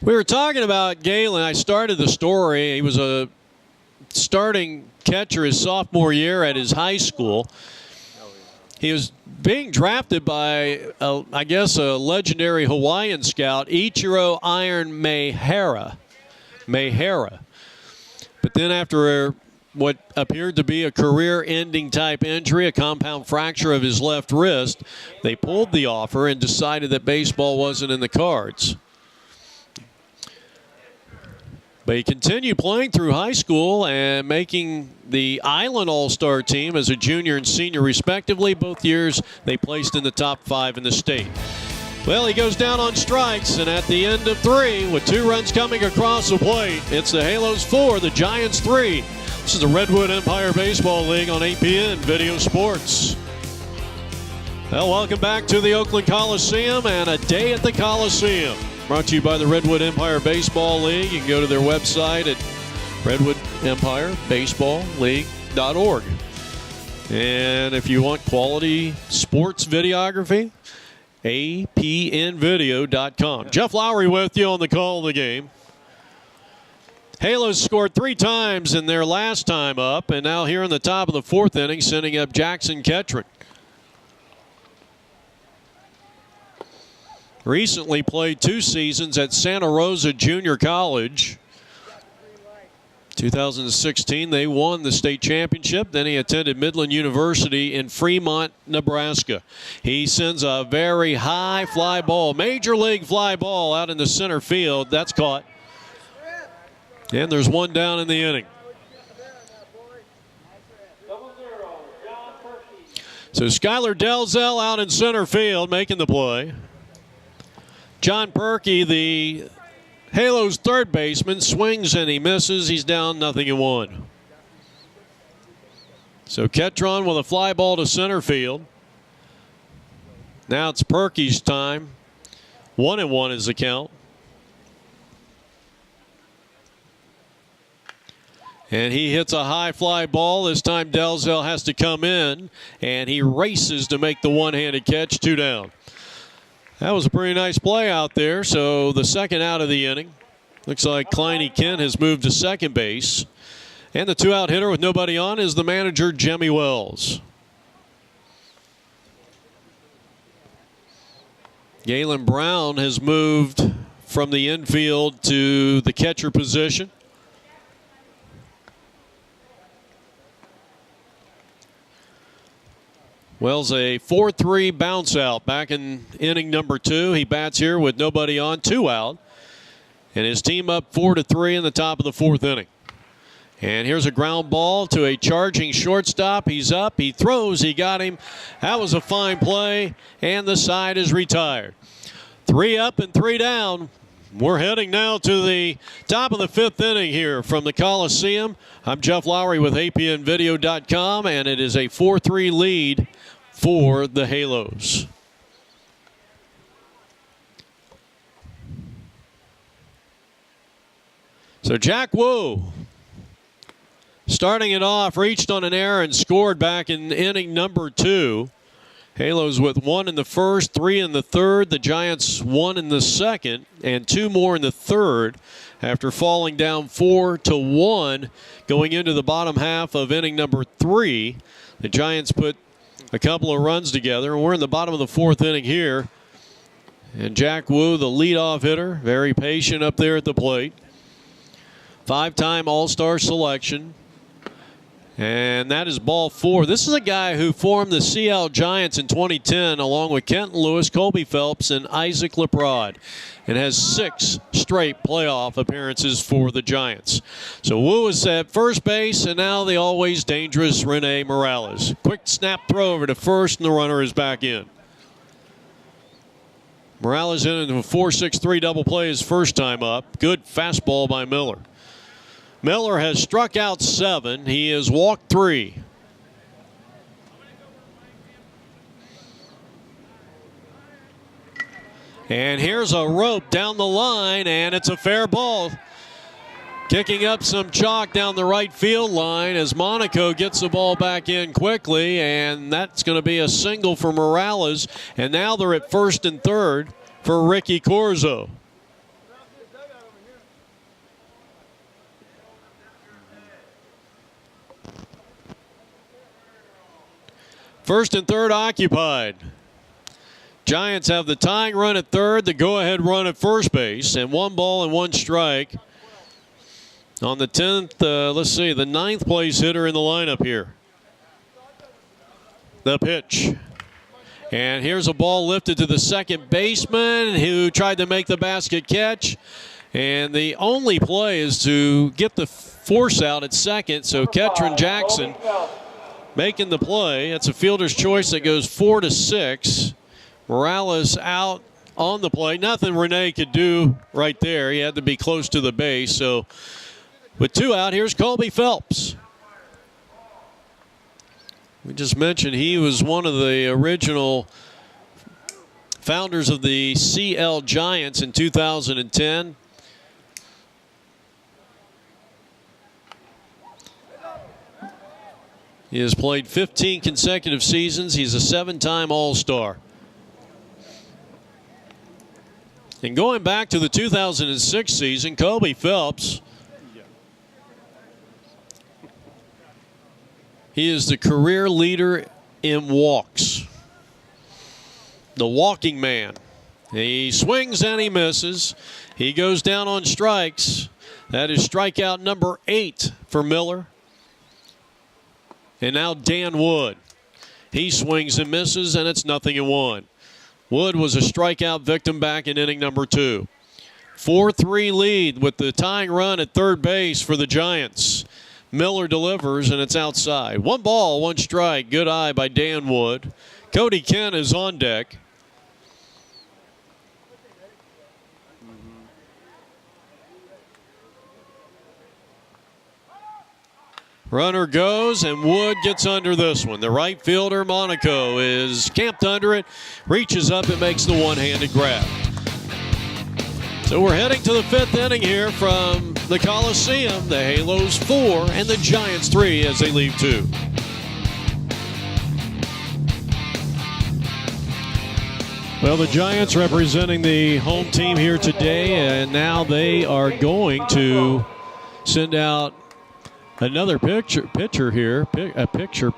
We were talking about Galen. I started the story. He was a starting catcher his sophomore year at his high school. He was being drafted by, I guess, a legendary Hawaiian scout, Ichiro Iron Mehara. But then after what appeared to be a career-ending type injury, a compound fracture of his left wrist, they pulled the offer and decided that baseball wasn't in the cards. But he continued playing through high school and making the Island All-Star team as a junior and senior respectively. Both years they placed in the top 5 in the state. Well, he goes down on strikes, and at the end of 3, with 2 runs coming across the plate, it's the Halos 4, the Giants 3. This is the Redwood Empire Baseball League on APN Video Sports. Well, welcome back to the Oakland Coliseum and a day at the Coliseum. Brought to you by the Redwood Empire Baseball League. You can go to their website at redwoodempire.baseballleague.org. And if you want quality sports videography, apnvideo.com. Jeff Lowry with you on the call of the game. Halos scored 3 times in their last time up, and now here in the top of the 4th inning, sending up Jackson Tetrick. Recently played 2 seasons at Santa Rosa Junior College. 2016, they won the state championship. Then he attended Midland University in Fremont, Nebraska. He sends a very high fly ball, major league fly ball out in the center field. That's caught. And there's 1 down in the inning. So Skylar Delzell out in center field making the play. John Perkey, the Halos third baseman, swings and he misses. He's down 0-1. So Ketron with a fly ball to center field. Now it's Perkey's time. 1-1 is the count. And he hits a high fly ball. This time Delzell has to come in, and he races to make the one-handed catch. 2 down. That was a pretty nice play out there. So the second out of the inning. Looks like Cody Kent has moved to second base. And the 2-out hitter with nobody on is the manager, Jimmy Wells. Galen Brown has moved from the infield to the catcher position. Wells a 4-3 bounce out back in inning number 2. He bats here with nobody on, 2 out. And his team up 4-3 in the top of the 4th inning. And here's a ground ball to a charging shortstop. He's up, he throws, he got him. That was a fine play, and the side is retired. 3 up and 3 down. We're heading now to the top of the 5th inning here from the Coliseum. I'm Jeff Lowry with apnvideo.com, and it is a 4-3 lead for the Halos. So Jack Wu, starting it off, reached on an error and scored back in inning number 2. Halos with 1 in the first, 3 in the third. The Giants 1 in the second, and 2 more in the third after falling down 4-1 going into the bottom half of inning number 3. The Giants put a couple of runs together, and we're in the bottom of the 4th inning here. And Jack Wu, the leadoff hitter, very patient up there at the plate. 5-time All-Star selection. And that is ball 4. This is a guy who formed the CL Giants in 2010 along with Kenton Lewis, Colby Phelps, and Isaac Leprod, and has 6 straight playoff appearances for the Giants. So Wu is at first base, and now the always dangerous Rene Morales. Quick snap throw over to first, and the runner is back in. Morales into a 4-6-3 double play his first time up. Good fastball by Miller. Miller has struck out 7. He has walked 3. And here's a rope down the line, and it's a fair ball. Kicking up some chalk down the right field line as Monaco gets the ball back in quickly, and that's going to be a single for Morales. And now they're at first and third for Ricky Corzo. First and third occupied. Giants have the tying run at third, the go-ahead run at first base, and 1 ball and 1 strike. On the 10th, the 9th place hitter in the lineup here. The pitch. And here's a ball lifted to the second baseman who tried to make the basket catch. And the only play is to get the force out at second. So Ketron Jackson making the play. It's a fielder's choice that goes 4-6. Morales out on the play. Nothing Rene could do right there. He had to be close to the base. So with 2 out, here's Colby Phelps. We just mentioned he was one of the original founders of the CL Giants in 2010. He has played 15 consecutive seasons. He's a 7-time All-Star. And going back to the 2006 season, Colby Phelps, he is the career leader in walks. The walking man. He swings and he misses. He goes down on strikes. That is strikeout number 8 for Miller. And now Dan Wood. He swings and misses, and it's 0-1. Wood was a strikeout victim back in inning number 2. 4-3 lead with the tying run at third base for the Giants. Miller delivers, and it's outside. 1 ball, 1 strike. Good eye by Dan Wood. Cody Kent is on deck. Runner goes, and Wood gets under this one. The right fielder, Monaco, is camped under it, reaches up and makes the one-handed grab. So we're heading to the 5th inning here from the Coliseum. The Halos 4 and the Giants 3 as they leave 2. Well, the Giants representing the home team here today, and now they are going to send out another pitcher here. A picture.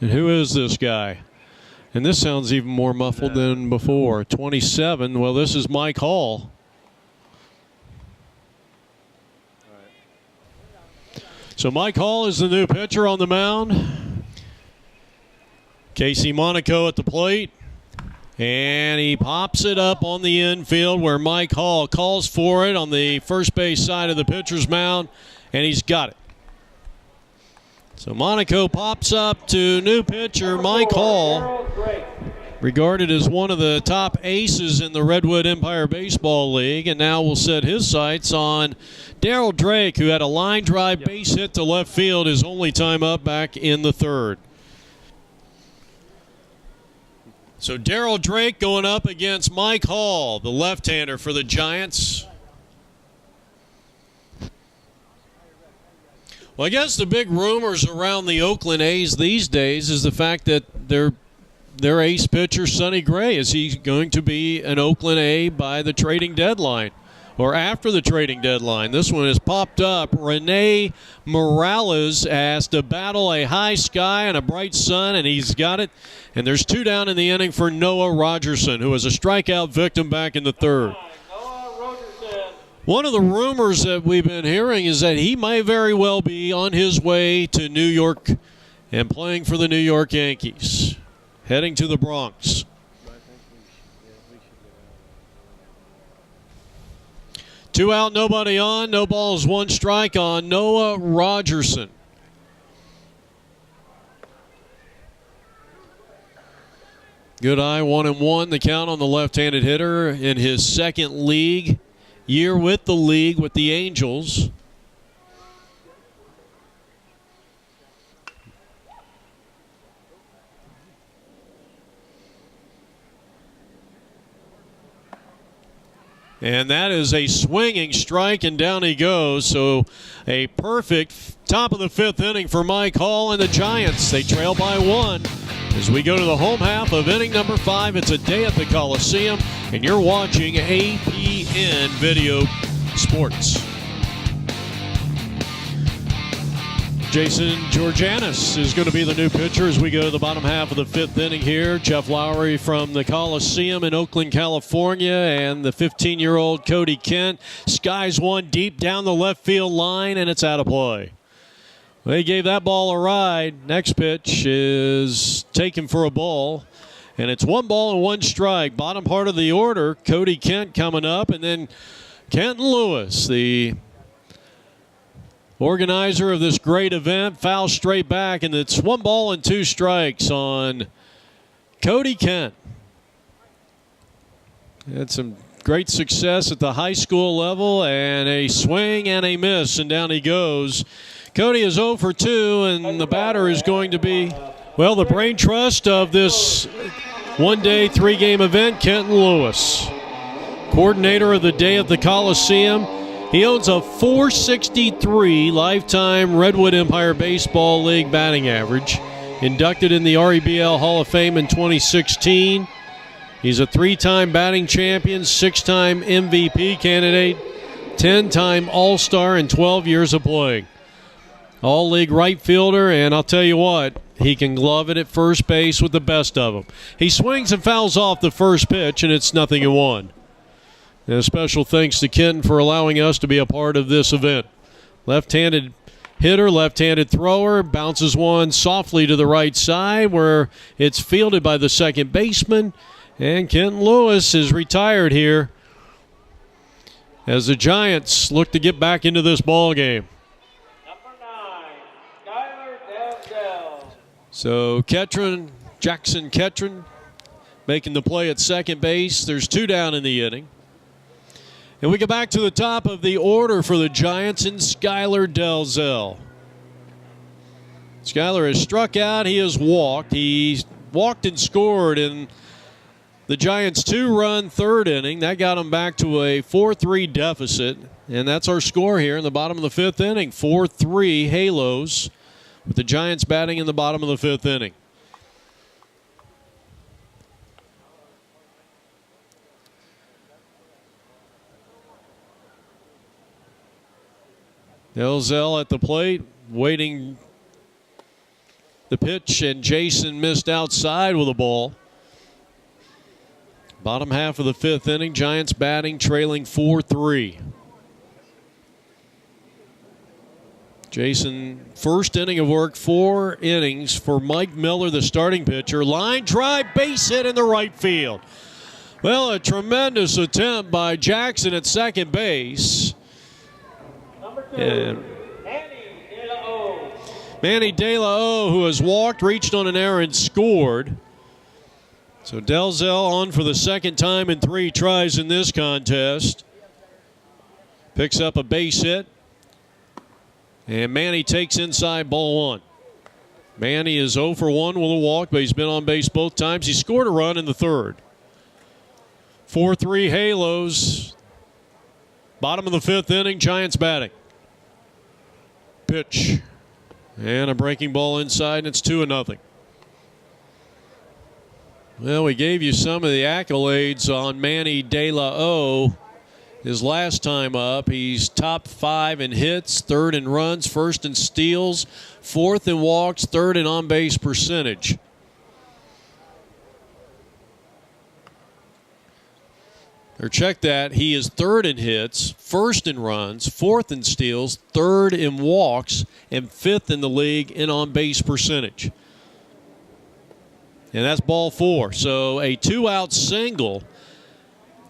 And who is this guy? And this sounds even more muffled than before. 27. Well, this is Mike Hall. So Mike Hall is the new pitcher on the mound. Casey Monaco at the plate. And he pops it up on the infield where Mike Hall calls for it on the first base side of the pitcher's mound, and he's got it. So Monaco pops up to new pitcher Mike Hall, regarded as one of the top aces in the Redwood Empire Baseball League, and now will set his sights on Darryl Drake, who had a line drive base hit to left field his only time up back in the 3rd. So Darryl Drake going up against Mike Hall, the left-hander for the Giants. Well, I guess the big rumors around the Oakland A's these days is the fact that their ace pitcher, Sonny Gray, is he going to be an Oakland A by the trading deadline or after the trading deadline? This one has popped up. Rene Morales has to battle a high sky and a bright sun, and he's got it. And there's 2 down in the inning for Noah Rogerson, who was a strikeout victim back in the 3rd. One of the rumors that we've been hearing is that he may very well be on his way to New York and playing for the New York Yankees, heading to the Bronx. Two out, nobody on, no balls, 1 strike on Noah Rogerson. Good eye, 1-1. The count on the left-handed hitter in his second league year with the league with the Angels. And that is a swinging strike, and down he goes. So a perfect top of the fifth inning for Mike Hall and the Giants. They trail by 1 as we go to the home half of inning number 5. It's a day at the Coliseum, and you're watching APN Video Sports. Jason Georgianis is going to be the new pitcher as we go to the bottom half of the fifth inning here. Jeff Lowry from the Coliseum in Oakland, California, and the 15-year-old Cody Kent. Skies one deep down the left field line, and it's out of play. They gave that ball a ride. Next pitch is taken for a ball, and it's 1 ball and 1 strike. Bottom part of the order, Cody Kent coming up, and then Kenton Lewis, the organizer of this great event, foul straight back, and it's 1 ball and 2 strikes on Cody Kent. Had some great success at the high school level, and a swing and a miss, and down he goes. Cody is 0 for 2, and the batter is going to be, well, the brain trust of this one-day, 3-game event, Kenton Lewis. Coordinator of the day at the Coliseum. He owns a .463 lifetime Redwood Empire Baseball League batting average. Inducted in the R.E.B.L. Hall of Fame in 2016. He's a 3-time batting champion, 6-time MVP candidate, 10-time All-Star in 12 years of playing. All-league right fielder, and I'll tell you what, he can glove it at first base with the best of them. He swings and fouls off the first pitch, and it's 0-1. And a special thanks to Ken for allowing us to be a part of this event. Left-handed hitter, left-handed thrower, bounces one softly to the right side where it's fielded by the second baseman. And Kenton Lewis is retired here as the Giants look to get back into this ball game. So Jackson Ketron making the play at second base. There's 2 down in the inning. And we get back to the top of the order for the Giants in Skylar Delzell. Skylar has struck out. He has walked. He walked and scored in the Giants' 2-run third inning. That got them back to a 4-3 deficit. And that's our score here in the bottom of the fifth inning. 4-3 Halos with the Giants batting in the bottom of the fifth inning. Delzell at the plate, waiting the pitch, and Jason missed outside with a ball. Bottom half of the fifth inning, Giants batting, trailing 4-3. Jason, first inning of work, 4 innings for Mike Miller, the starting pitcher. Line drive, base hit in the right field. Well, a tremendous attempt by Jackson at second base. And Manny De La O, who has walked, reached on an error, and scored. So Delzell on for the second time in 3 tries in this contest. Picks up a base hit. And Manny takes inside, ball 1. Manny is 0 for 1 with a walk, but he's been on base both times. He scored a run in the third. 4-3 Halos. Bottom of the fifth inning, Giants batting. Pitch. And a breaking ball inside, and it's 2-0. Well, we gave you some of the accolades on Manny De La O. His last time up, he's top 5 in hits, 3rd in runs, 1st in steals, 4th in walks, 3rd in on-base percentage. Or check that, he is 3rd in hits, 1st in runs, 4th in steals, 3rd in walks, and 5th in the league in on-base percentage. And that's ball 4. So a 2-out single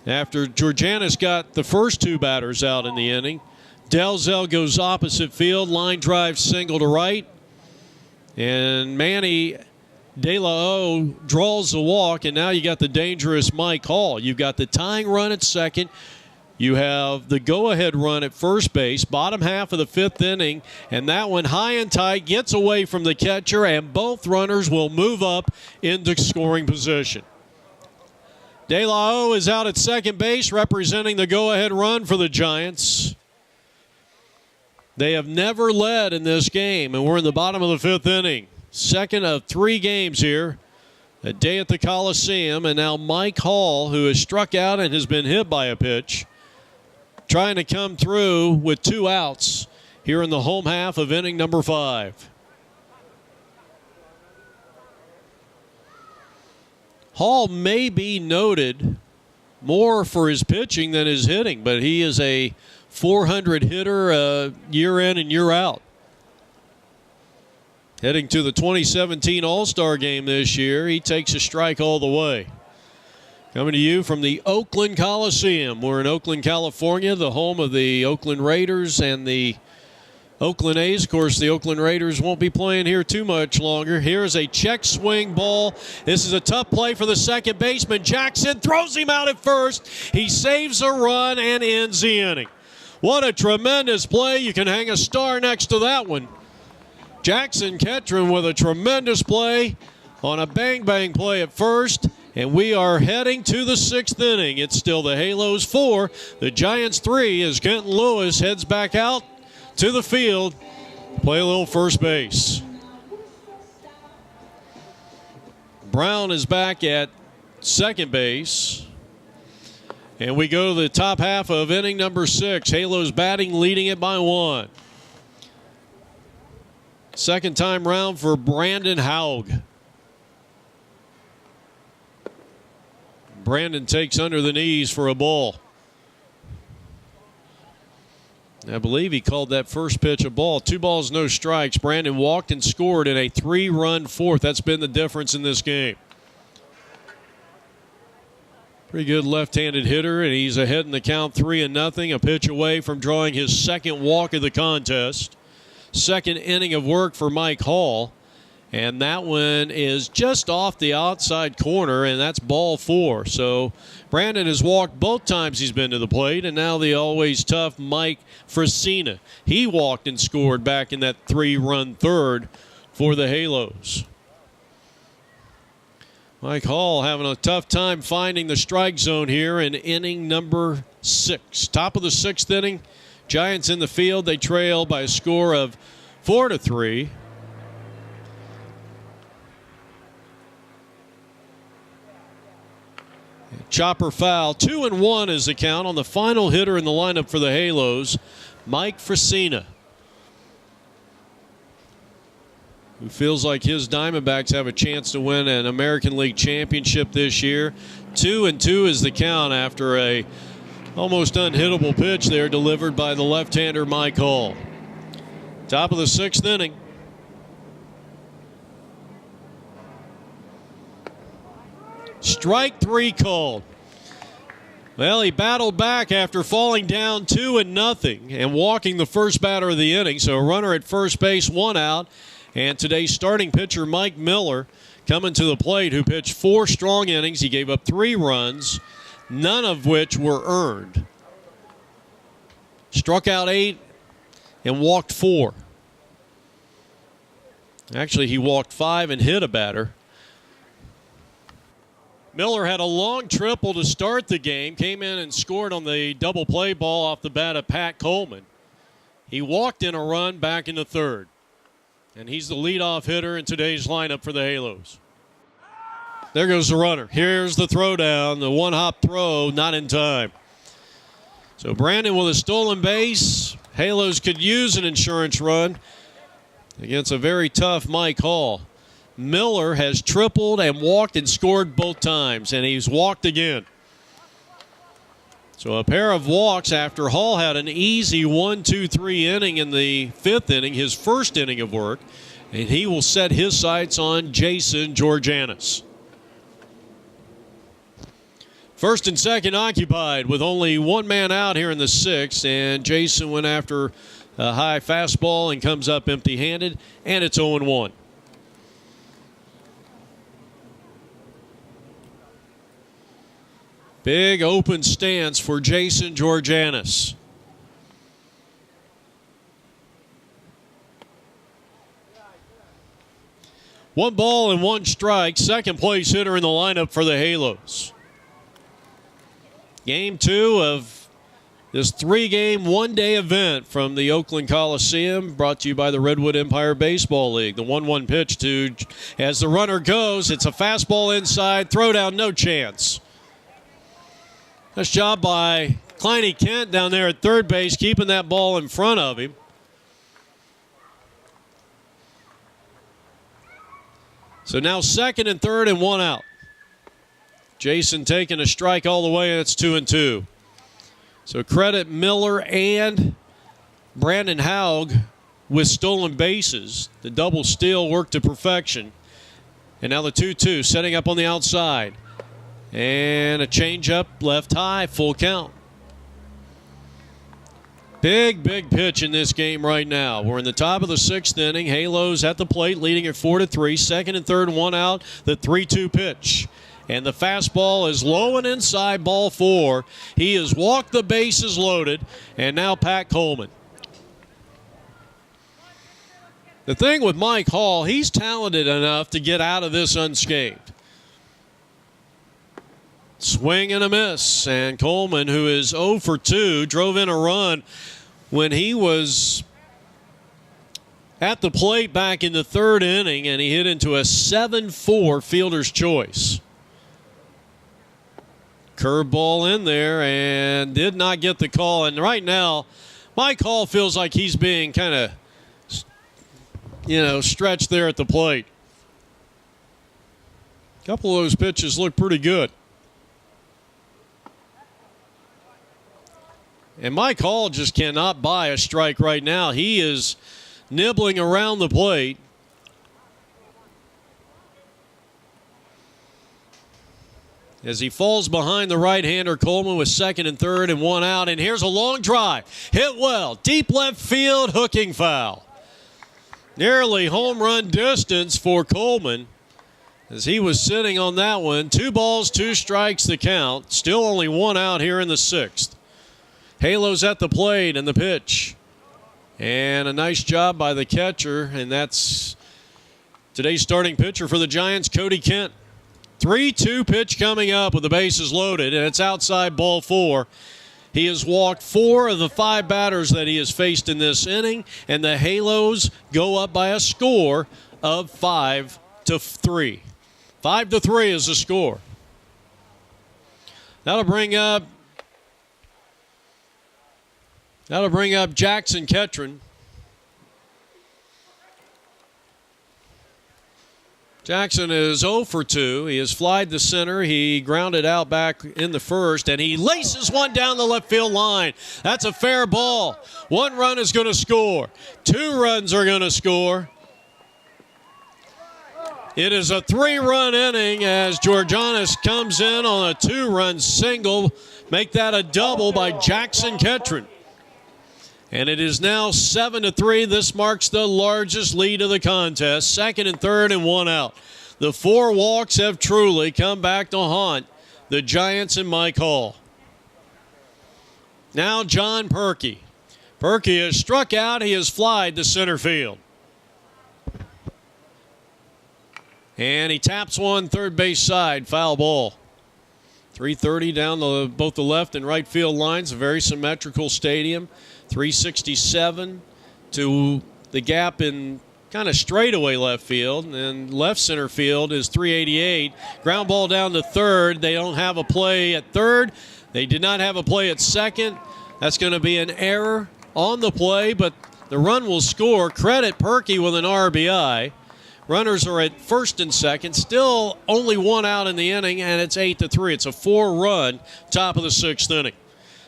after Georgianis got the first 2 batters out in the inning. Delzell goes opposite field, line drive single to right. And Manny De La O draws the walk, and now you got the dangerous Mike Hall. You've got the tying run at second. You have the go-ahead run at first base, bottom half of the fifth inning, and that one high and tight gets away from the catcher, and both runners will move up into scoring position. De La O is out at second base representing the go-ahead run for the Giants. They have never led in this game, and we're in the bottom of the fifth inning. Second of 3 games here, a day at the Coliseum, and now Mike Hall, who has struck out and has been hit by a pitch, trying to come through with 2 outs here in the home half of inning number 5. Hall may be noted more for his pitching than his hitting, but he is a .400 hitter year in and year out. Heading to the 2017 All-Star game this year, he takes a strike all the way. Coming to you from the Oakland Coliseum. We're in Oakland, California, the home of the Oakland Raiders and the Oakland A's. Of course, the Oakland Raiders won't be playing here too much longer. Here's a check swing ball. This is a tough play for the second baseman. Jackson throws him out at first. He saves a run and ends the inning. What a tremendous play. You can hang a star next to that one. Jackson Ketron with a tremendous play on a bang-bang play at first, and we are heading to the 6th inning. It's still the Halos 4, the Giants 3, as Kenton Lewis heads back out to the field to play a little first base. Brown is back at second base. And we go to the top half of inning number 6. Halos batting, leading it by 1. Second time round for Brandon Haug. Brandon takes under the knees for a ball. I believe he called that first pitch a ball. 2 balls, no strikes. Brandon walked and scored in a 3-run fourth. That's been the difference in this game. Pretty good left-handed hitter, and he's ahead in the count 3-0. A pitch away from drawing his second walk of the contest. Second inning of work for Mike Hall. And that one is just off the outside corner, and that's ball 4. So Brandon has walked both times he's been to the plate, and now the always tough Mike Fresina. He walked and scored back in that 3-run third for the Halos. Mike Hall having a tough time finding the strike zone here in inning number 6. Top of the 6th inning. Giants in the field. They trail by a score of 4-3. Chopper foul. 2-1 is the count on the final hitter in the lineup for the Halos, Mike Fresina, who feels like his Diamondbacks have a chance to win an American League championship this year. 2-2 is the count after a almost unhittable pitch there delivered by the left-hander Mike Hall. Top of the 6th inning. Strike 3 called. Well, he battled back after falling down 2-0 and walking the first batter of the inning. So a runner at first base, 1 out. And today's starting pitcher, Mike Miller, coming to the plate, who pitched 4 strong innings. He gave up 3 runs, none of which were earned. Struck out 8 and walked 4. Actually, he walked 5 and hit a batter. Miller had a long triple to start the game, came in and scored on the double play ball off the bat of Pat Coleman. He walked in a run back in the 3rd. And he's the leadoff hitter in today's lineup for the Halos. There goes the runner. Here's the throwdown, the one-hop throw, not in time. So Brandon with a stolen base. Halos could use an insurance run against a very tough Mike Hall. Miller has tripled and walked and scored both times, and he's walked again. So a pair of walks after Hall had an easy 1-2-3 inning in the 5th inning, his first inning of work, and he will set his sights on Jason Georgianis. First and second occupied with only 1 man out here in the 6th, and Jason went after a high fastball and comes up empty-handed, and it's 0-1. Big open stance for Jason Georganis. One ball and one strike. Second place hitter in the lineup for the Halos. Game 2 of this 3-game, one-day event from the Oakland Coliseum, brought to you by the Redwood Empire Baseball League. The 1-1 pitch to, as the runner goes, it's a fastball inside, throw down, no chance. Nice job by Cody Kent down there at third base, keeping that ball in front of him. So now second and third and one out. Jason taking a strike all the way, and it's 2-2. So credit Miller and Brandon Haug with stolen bases. The double steal worked to perfection. And now the 2-2 setting up on the outside. And a changeup left high, full count. Big pitch in this game right now. We're in the top of the 6th inning. Halos at the plate, leading at 4-3. Second and third, one out. The 3-2 pitch. And the fastball is low and inside, ball 4. He has walked the bases loaded. And now Pat Coleman. The thing with Mike Hall, he's talented enough to get out of this unscathed. Swing and a miss. And Coleman, who is 0 for 2, drove in a run when he was at the plate back in the 3rd inning, and he hit into a 7-4 fielder's choice. Curveball in there and did not get the call. And right now, Mike Hall feels like he's being kind of, stretched there at the plate. A couple of those pitches look pretty good. And Mike Hall just cannot buy a strike right now. He is nibbling around the plate. As he falls behind the right-hander, Coleman with second and third and one out. And here's a long drive. Hit well. Deep left field, hooking foul. Nearly home run distance for Coleman as he was sitting on that one. 2 balls, 2 strikes the count. Still only one out here in the 6th. Halos at the plate and the pitch. And a nice job by the catcher, and that's today's starting pitcher for the Giants, Cody Kent. 3-2 pitch coming up with the bases loaded, and it's outside, ball 4. He has walked 4 of the 5 batters that he has faced in this inning, and the Halos go up by a score of 5-3. 5-3 is the score. That'll bring up Jackson Ketron. Jackson is 0 for 2. He has flied to center. He grounded out back in the first, and he laces one down the left field line. That's a fair ball. 1 run is going to score. 2 runs are going to score. It is a 3-run inning as Georganis comes in on a 2-run single. Make that a double by Jackson Ketron. And it is now 7-3. This marks the largest lead of the contest. Second and third and one out. The 4 walks have truly come back to haunt the Giants and Mike Hall. Now John Perkey. Perkey has struck out. He has flied to center field. And he taps one third base side. Foul ball. 330 down both the left and right field lines. A very symmetrical stadium. 367 to the gap in kind of straightaway left field, and left center field is 388. Ground ball down to third. They don't have a play at third. They did not have a play at second. That's going to be an error on the play, but the run will score. Credit Perkey with an RBI. Runners are at first and second. Still only 1 out in the inning, and it's 8-3. It's a 4-run top of the 6th inning.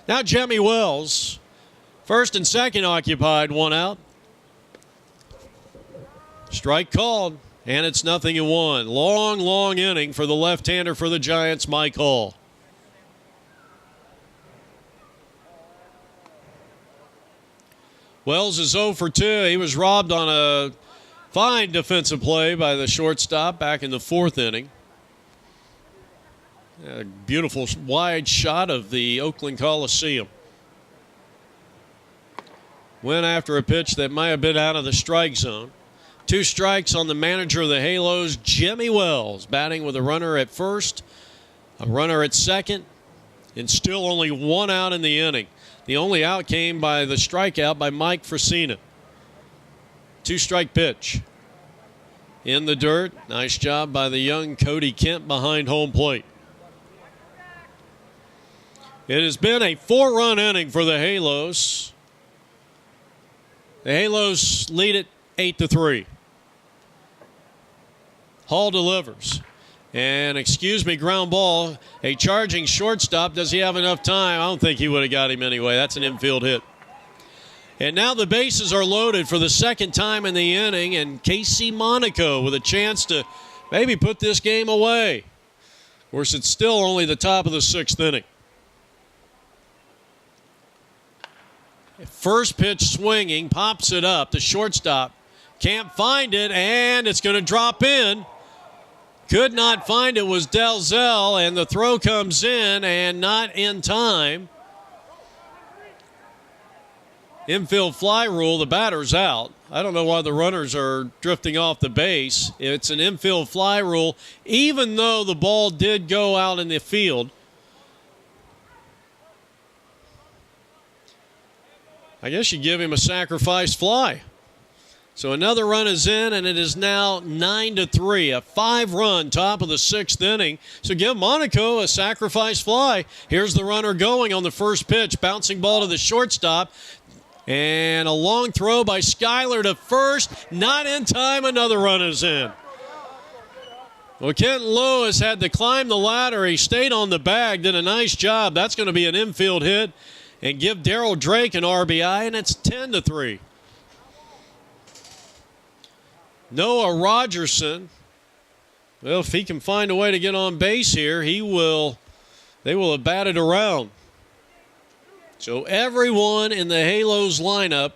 Now Jemmy Wells. First and second occupied, 1 out. Strike called, and it's 0-1. Long inning for the left-hander for the Giants, Mike Hall. Wells is 0 for 2. He was robbed on a fine defensive play by the shortstop back in the 4th inning. A beautiful wide shot of the Oakland Coliseum. Went after a pitch that might have been out of the strike zone. 2 strikes on the manager of the Halos, Jimmy Wells, batting with a runner at first, a runner at second, and still only 1 out in the inning. The only out came by the strikeout by Mike Fresina. 2-strike pitch. In the dirt. Nice job by the young Cody Kent behind home plate. It has been a 4-run inning for the Halos. The Halos lead it 8-3. Hall delivers. And, ground ball. A charging shortstop. Does he have enough time? I don't think he would have got him anyway. That's an infield hit. And now the bases are loaded for the second time in the inning. And Casey Monaco with a chance to maybe put this game away. Of course, it's still only the top of the 6th inning. First pitch swinging, pops it up. The shortstop can't find it, and it's going to drop in. Could not find it was Dalzell, and the throw comes in and not in time. Infield fly rule, the batter's out. I don't know why the runners are drifting off the base. It's an infield fly rule, even though the ball did go out in the field. I guess you give him a sacrifice fly. So another run is in, and it is now 9-3, a 5-run top of the 6th inning. So give Monaco a sacrifice fly. Here's the runner going on the first pitch, bouncing ball to the shortstop, and a long throw by Schuyler to first, not in time. Another run is in. Well, Kenton Lewis had to climb the ladder. He stayed on the bag, did a nice job. That's going to be an infield hit and give Darryl Drake an RBI, and it's 10-3. Noah Rogerson, well, if he can find a way to get on base here, they will have batted around. So everyone in the Halos lineup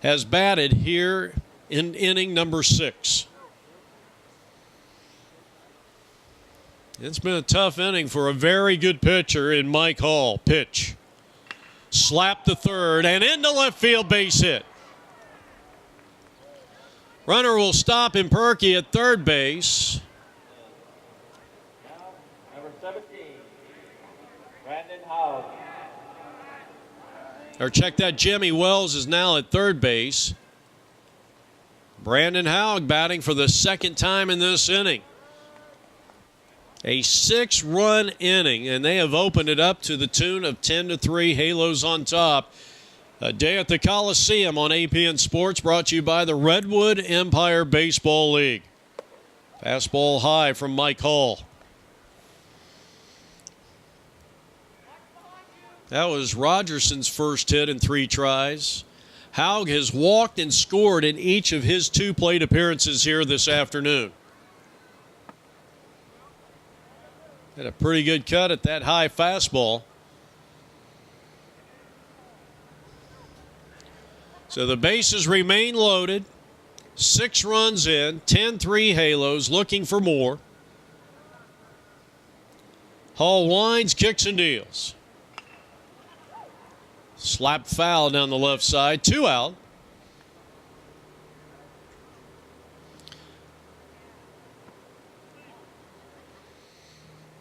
has batted here in inning number 6. It's been a tough inning for a very good pitcher in Mike Hall. Pitch. Slap to third and into left field, base hit. Runner will stop in Perky at third base. Number 17, Brandon Howell. Or check that, Jimmy Wells is now at third base. Brandon Howell batting for the second time in this inning. A 6-run inning, and they have opened it up to the tune of 10-3. Halos on top. A day at the Coliseum on APN Sports, brought to you by the Redwood Empire Baseball League. Fastball high from Mike Hall. That was Rogerson's first hit in 3 tries. Haug has walked and scored in each of his 2 plate appearances here this afternoon. Had a pretty good cut at that high fastball. So the bases remain loaded. 6 runs in, 10-3 Halos, looking for more. Hall winds, kicks and deals. Slap foul down the left side, 2 out.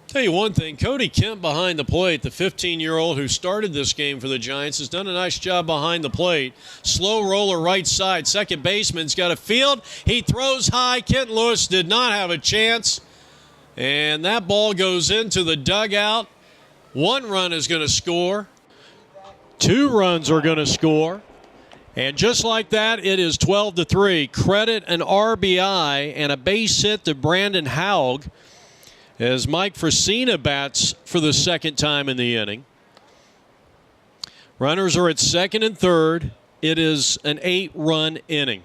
Tell you one thing, Cody Kent behind the plate, the 15-year-old who started this game for the Giants, has done a nice job behind the plate. Slow roller right side. Second baseman's got a field. He throws high. Kent Lewis did not have a chance. And that ball goes into the dugout. 1 run is going to score. 2 runs are going to score. And just like that, it is 12-3. Credit an RBI and a base hit to Brandon Haug as Mike Fresina bats for the second time in the inning. Runners are at second and third. It is an 8-run inning.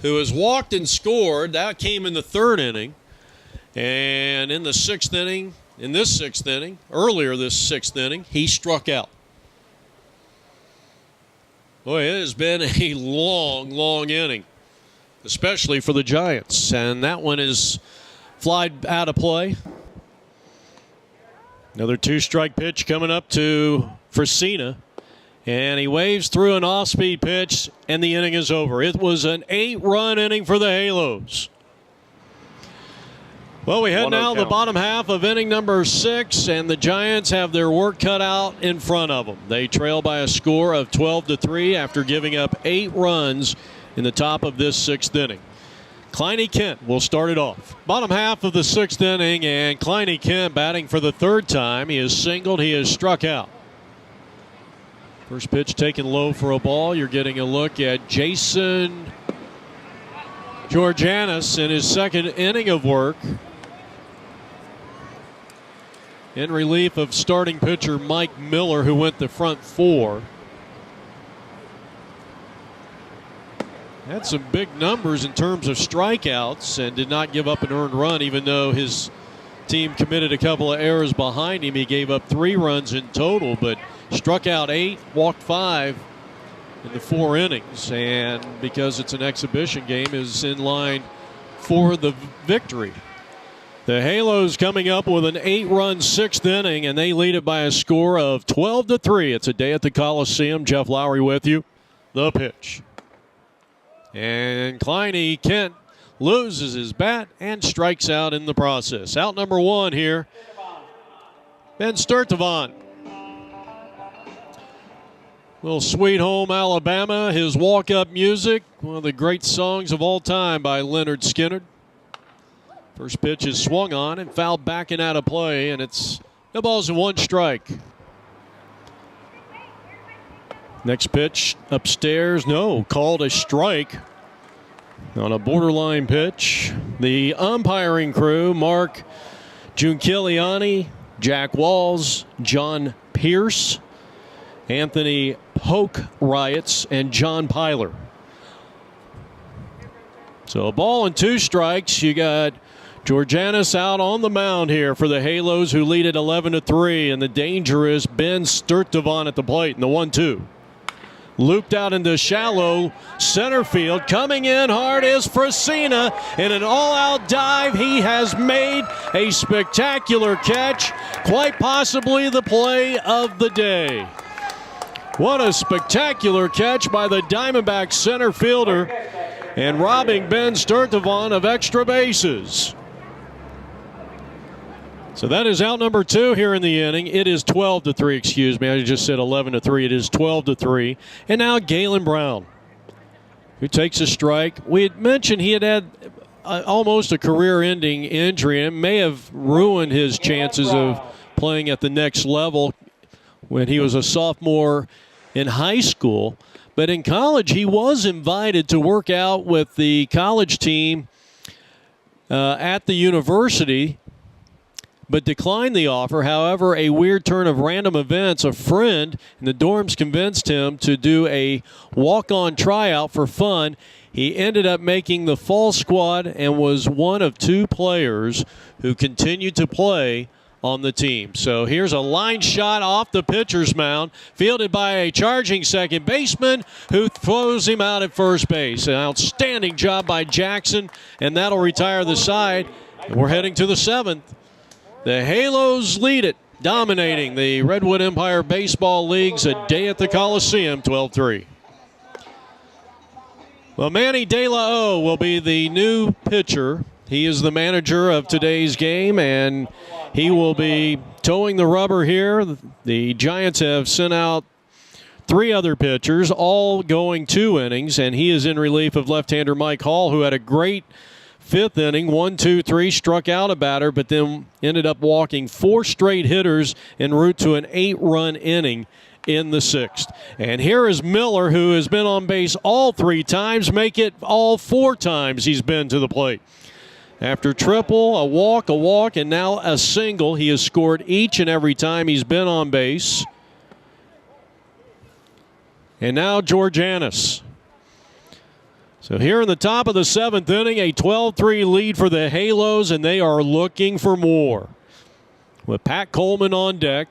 Who has walked and scored, that came in the 3rd inning. And in the 6th inning, earlier this 6th inning, he struck out. Boy, it has been a long, long inning, especially for the Giants. And that one is fly out of play. Another 2-strike pitch coming up to Fresina. And he waves through an off-speed pitch, and the inning is over. It was an 8-run inning for the Halos. Well, we head now to the bottom half of inning number 6, and the Giants have their work cut out in front of them. They trail by a score of 12-3 after giving up 8 runs in the top of this 6th inning. Cody Kent will start it off. Bottom half of the 6th inning, and Cody Kent batting for the 3rd time. He has singled, he has struck out. First pitch taken low for a ball. You're getting a look at Jason Georgianis in his 2nd inning of work, in relief of starting pitcher Mike Miller, who went the front 4. Had some big numbers in terms of strikeouts and did not give up an earned run, even though his team committed a couple of errors behind him. He gave up 3 runs in total, but struck out 8, walked 5 in the 4 innings, and because it's an exhibition game, is in line for the victory. The Halos coming up with an 8-run 6th inning, and they lead it by a score of 12-3. It's a day at the Coliseum. Jeff Lowry with you. The pitch. And Cody Kent loses his bat and strikes out in the process. Out number 1 here, Ben Sturtevant. Little Sweet Home Alabama, his walk-up music, one of the great songs of all time by Leonard Skinner. First pitch is swung on and fouled back and out of play, and it's no balls and 1 strike. Next pitch upstairs, no, called a strike on a borderline pitch. The umpiring crew, Mark Giunciliani, Jack Walls, John Pierce, Anthony Polk Riots, and John Pyler. So a ball and 2 strikes. You got Georgianis out on the mound here for the Halos, who lead at 11-3, and the dangerous Ben Sturtevant at the plate in the 1-2. Looped out into shallow center field. Coming in hard is Fresina. In an all-out dive, he has made a spectacular catch, quite possibly the play of the day. What a spectacular catch by the Diamondback center fielder, and robbing Ben Sturtevant of extra bases. So that is out number 2 here in the inning. It is 12-3, excuse me. I just said 11-3. It is 12-3. And now Galen Brown, who takes a strike. We had mentioned he had almost a career-ending injury and may have ruined his chances of playing at the next level when he was a sophomore in high school. But in college, he was invited to work out with the college team at the university, but declined the offer. However, a weird turn of random events, a friend in the dorms convinced him to do a walk-on tryout for fun. He ended up making the fall squad and was one of 2 players who continued to play on the team. So here's a line shot off the pitcher's mound, fielded by a charging second baseman who throws him out at first base. An outstanding job by Jackson, and that'll retire the side. And we're heading to the 7th. The Halos lead it, dominating the Redwood Empire Baseball League's a day at the Coliseum, 12-3. Well, Manny De La O will be the new pitcher. He is the manager of today's game, and he will be towing the rubber here. The Giants have sent out 3 other pitchers, all going 2 innings, and he is in relief of left-hander Mike Hall, who had a great 5th inning, 1-2-3, struck out a batter, but then ended up walking 4 straight hitters en route to an 8-run inning in the 6th. And here is Miller, who has been on base all 3 times, make it all 4 times he's been to the plate. After triple, a walk, and now a single, he has scored each and every time he's been on base. And now Georgianis. So here in the top of the 7th inning, a 12-3 lead for the Halos, and they are looking for more. With Pat Coleman on deck,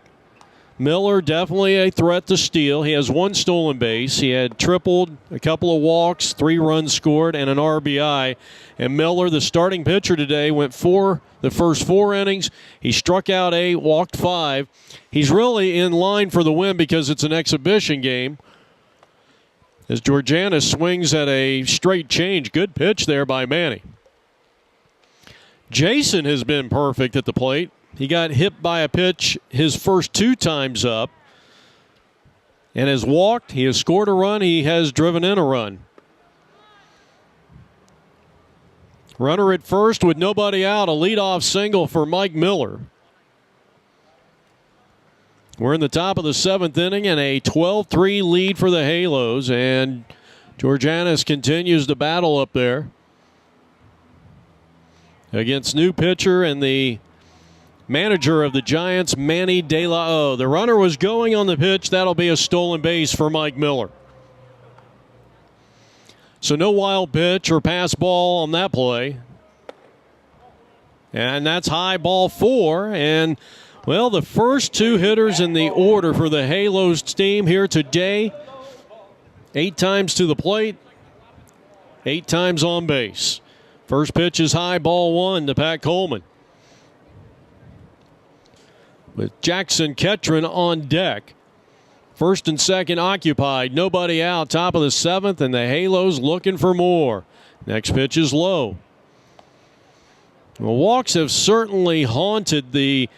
Miller definitely a threat to steal. He has 1 stolen base. He had tripled, a couple of walks, 3 runs scored, and an RBI. And Miller, the starting pitcher today, went the first 4 innings. He struck out 8, walked 5. He's really in line for the win because it's an exhibition game. As Georgianis swings at a straight change. Good pitch there by Manny. Jason has been perfect at the plate. He got hit by a pitch his first 2 times up and has walked. He has scored a run. He has driven in a run. Runner at first with nobody out. A leadoff single for Mike Miller. We're in the top of the 7th inning and a 12-3 lead for the Halos. And Georgianis continues to battle up there against new pitcher and the manager of the Giants, Manny De La O. The runner was going on the pitch. That'll be a stolen base for Mike Miller. So no wild pitch or pass ball on that play. And that's high ball 4. And, well, the first 2 hitters in the order for the Halos team here today. 8 times to the plate, 8 times on base. First pitch is high ball 1 to Pat Coleman. With Jackson Ketron on deck. First and second occupied. Nobody out. Top of the 7th, and the Halos looking for more. Next pitch is low. Well, walks have certainly haunted the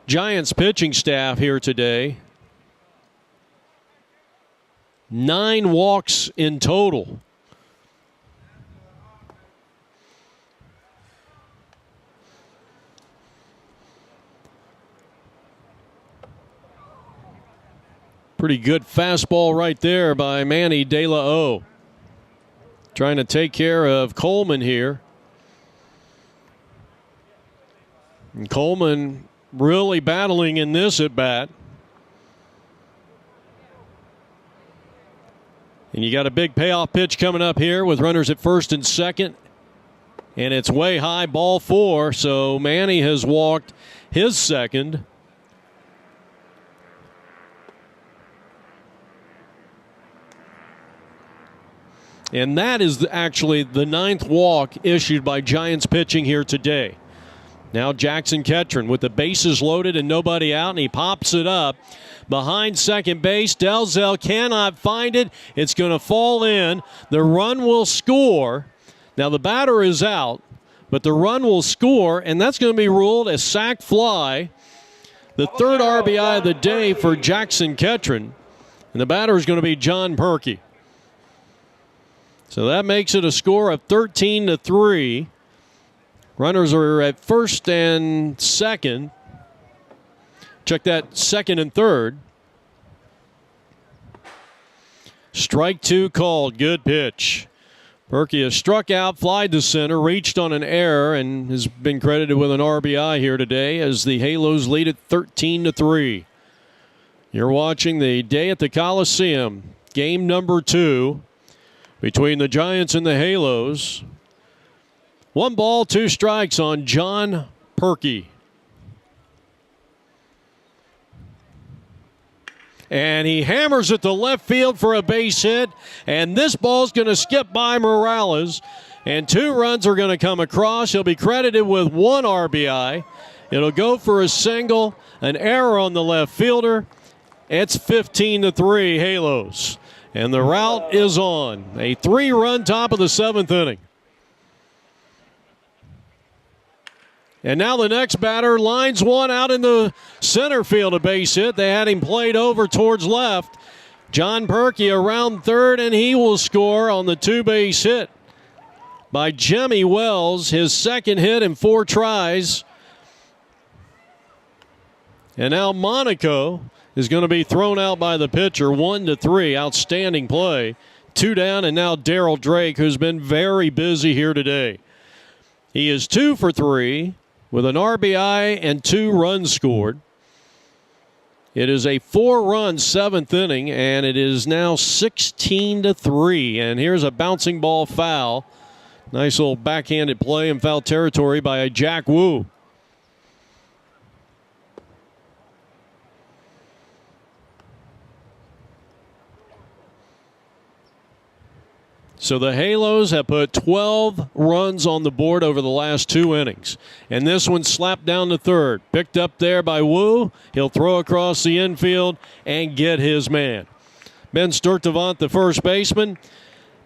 Giants pitching staff here today. 9 walks in total. Pretty good fastball right there by Manny De La O. Trying to take care of Coleman here. And Coleman really battling in this at bat. And you got a big payoff pitch coming up here with runners at first and second. And it's way high, ball 4. So Manny has walked his second. And that is actually the 9th walk issued by Giants pitching here today. Now Jackson Ketron with the bases loaded and nobody out, and he pops it up behind second base. Dalzell cannot find it. It's going to fall in. The run will score. Now the batter is out, but the run will score, and that's going to be ruled a sac fly. The 3rd RBI of the day for Jackson Ketron, and the batter is going to be John Perky. So that makes it a score of 13-3. Runners are at first and second. Check that, second and third. Strike 2 called. Good pitch. Perky has struck out, flied to center, reached on an error, and has been credited with an RBI here today as the Halos lead at 13-3. You're watching the day at the Coliseum, game number 2. Between the Giants and the Halos. 1 ball, 2 strikes on John Perky. And he hammers it to left field for a base hit. And this ball's going to skip by Morales. And 2 runs are going to come across. He'll be credited with 1 RBI. It'll go for a single, an error on the left fielder. It's 15-3 Halos. And the route is on. A 3-run top of the 7th inning. And now the next batter lines one out in the center field, a base hit. They had him played over towards left. John Perky around third, and he will score on the 2-base hit by Jimmy Wells, his 2nd hit in 4 tries. And now Monaco is going to be thrown out by the pitcher, 1-3. Outstanding play. 2 down, and now Darryl Drake, who's been very busy here today. He is 2 for 3 with an RBI and 2 runs scored. It is a 4-run 7th inning, and it is now 16-3. And here's a bouncing ball foul. Nice little backhanded play in foul territory by Jack Wu. So the Halos have put 12 runs on the board over the last 2 innings. And this one slapped down to third. Picked up there by Wu. He'll throw across the infield and get his man. Ben Sturtevant, the first baseman.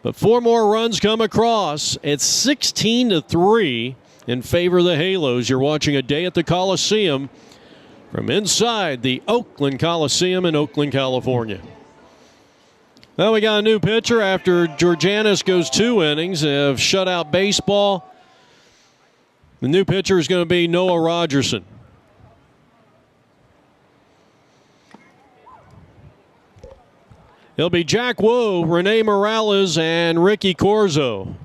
But 4 more runs come across. It's 16-3 in favor of the Halos. You're watching A Day at the Coliseum from inside the Oakland Coliseum in Oakland, California. Well, we got a new pitcher after Georgianis goes 2 innings of shutout baseball. The new pitcher is going to be Noah Rogerson. It'll be Jack Wu, Rene Morales, and Ricky Corzo.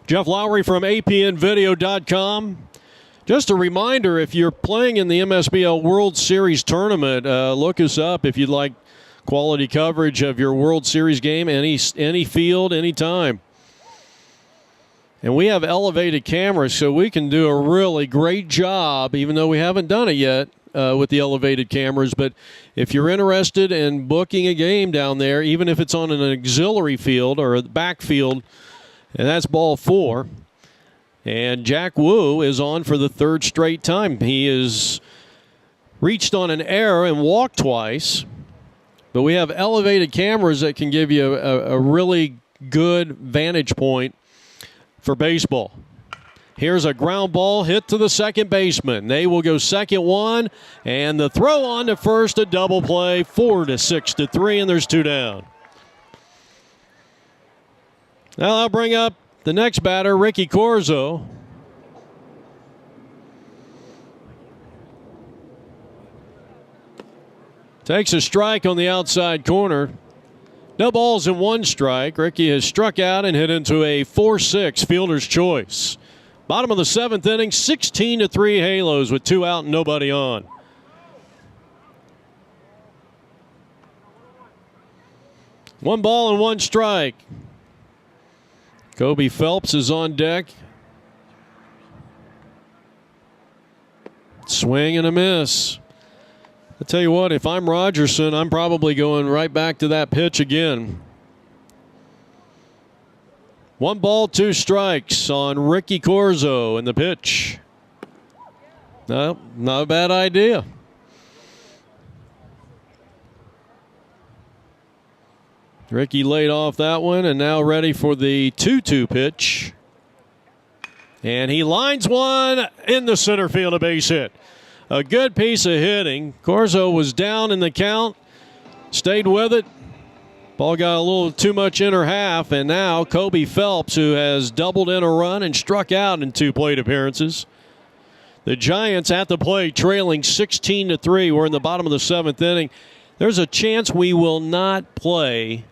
Jeff Lowry from APNvideo.com. Just a reminder, if you're playing in the MSBL World Series tournament, look us up if you'd like quality coverage of your World Series game, any field, anytime. And we have elevated cameras, so we can do a really great job, even though we haven't done it yet with the elevated cameras. But if you're interested in booking a game down there, even if it's on an auxiliary field or a backfield, and that's ball 4. And Jack Wu is on for the 3rd straight time. He has reached on an error and walked twice. But we have elevated cameras that can give you a really good vantage point for baseball. Here's a ground ball hit to the second baseman. They will go second one. And the throw on to first, a double play, 4-6-3, and there's 2 down. Now I'll bring up the next batter, Ricky Corzo. Takes a strike on the outside corner. No balls and 1 strike. Ricky has struck out and hit into a 4-6 fielder's choice. Bottom of the 7th inning, 16-3 Halos with 2 out and nobody on. One ball and 1 strike. Kobe Phelps is on deck. Swing and a miss. I tell you what, if I'm Rogerson, I'm probably going right back to that pitch again. 1 ball, 2 strikes on Ricky Corzo in the pitch. No, not a bad idea. Ricky laid off that one and now ready for the 2-2 pitch. And he lines one in the center field, a base hit. A good piece of hitting. Corzo was down in the count, stayed with it. Ball got a little too much inner half, and now Kobe Phelps, who has doubled in a run and struck out in 2 plate appearances. The Giants at the plate trailing 16-3. We're in the bottom of the 7th inning. There's a chance we will not play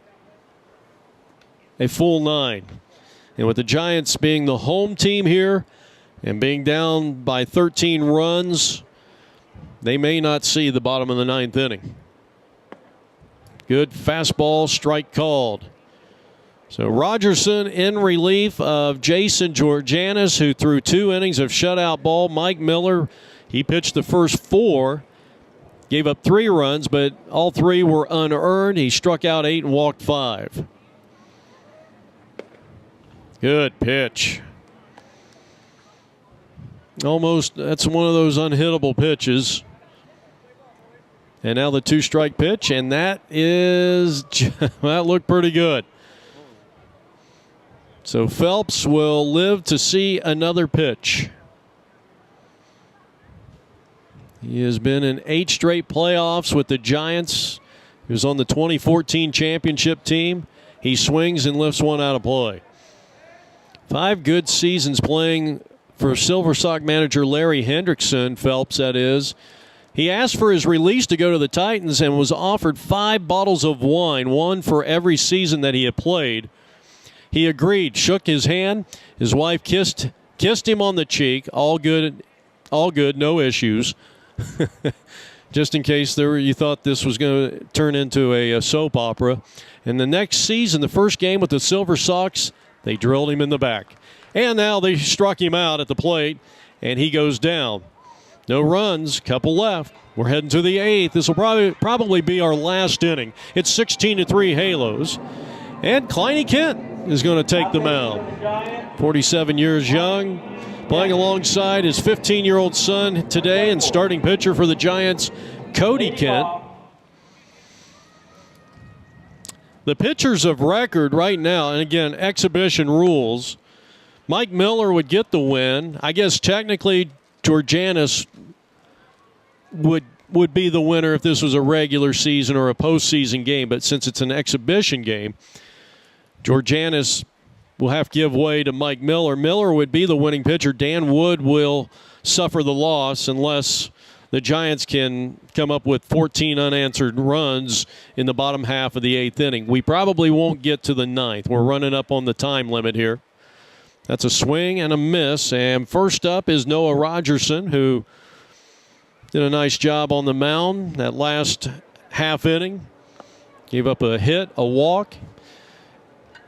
a full 9. And with the Giants being the home team here and being down by 13 runs, they may not see the bottom of the 9th inning. Good fastball strike called. So Rogerson in relief of Jason Georgianis, who threw 2 innings of shutout ball. Mike Miller, he pitched the first 4. Gave up 3 runs, but all 3 were unearned. He struck out 8 and walked 5. Good pitch. Almost, that's one of those unhittable pitches. And now the 2-strike pitch, and that is, that looked pretty good. So Phelps will live to see another pitch. He has been in 8 straight playoffs with the Giants. He was on the 2014 championship team. He swings and lifts one out of play. 5 good seasons playing for Silver Sox manager Larry Hendrickson, Phelps that is. He asked for his release to go to the Titans and was offered 5 bottles of wine, 1 for every season that he had played. He agreed, shook his hand. His wife kissed him on the cheek. All good, no issues. Just in case you thought this was going to turn into a soap opera. And the next season, the first game with the Silver Sox, they drilled him in the back. And now they struck him out at the plate, and he goes down. No runs, couple left. We're heading to the 8th. This will probably be our last inning. It's 16-3 Halos. And Cody Kent is going to take the mound. 47 years young, playing alongside his 15-year-old son today, and starting pitcher for the Giants, Cody Kent. The pitchers of record right now, and again, exhibition rules, Mike Miller would get the win. I guess technically Georganis would be the winner if this was a regular season or a postseason game, but since it's an exhibition game, Georganis will have to give way to Mike Miller. Miller would be the winning pitcher. Dan Wood will suffer the loss unless the Giants can come up with 14 unanswered runs in the bottom half of the 8th inning. We probably won't get to the 9th. We're running up on the time limit here. That's a swing and a miss. And first up is Noah Rogerson, who did a nice job on the mound that last half inning. Gave up a hit, a walk,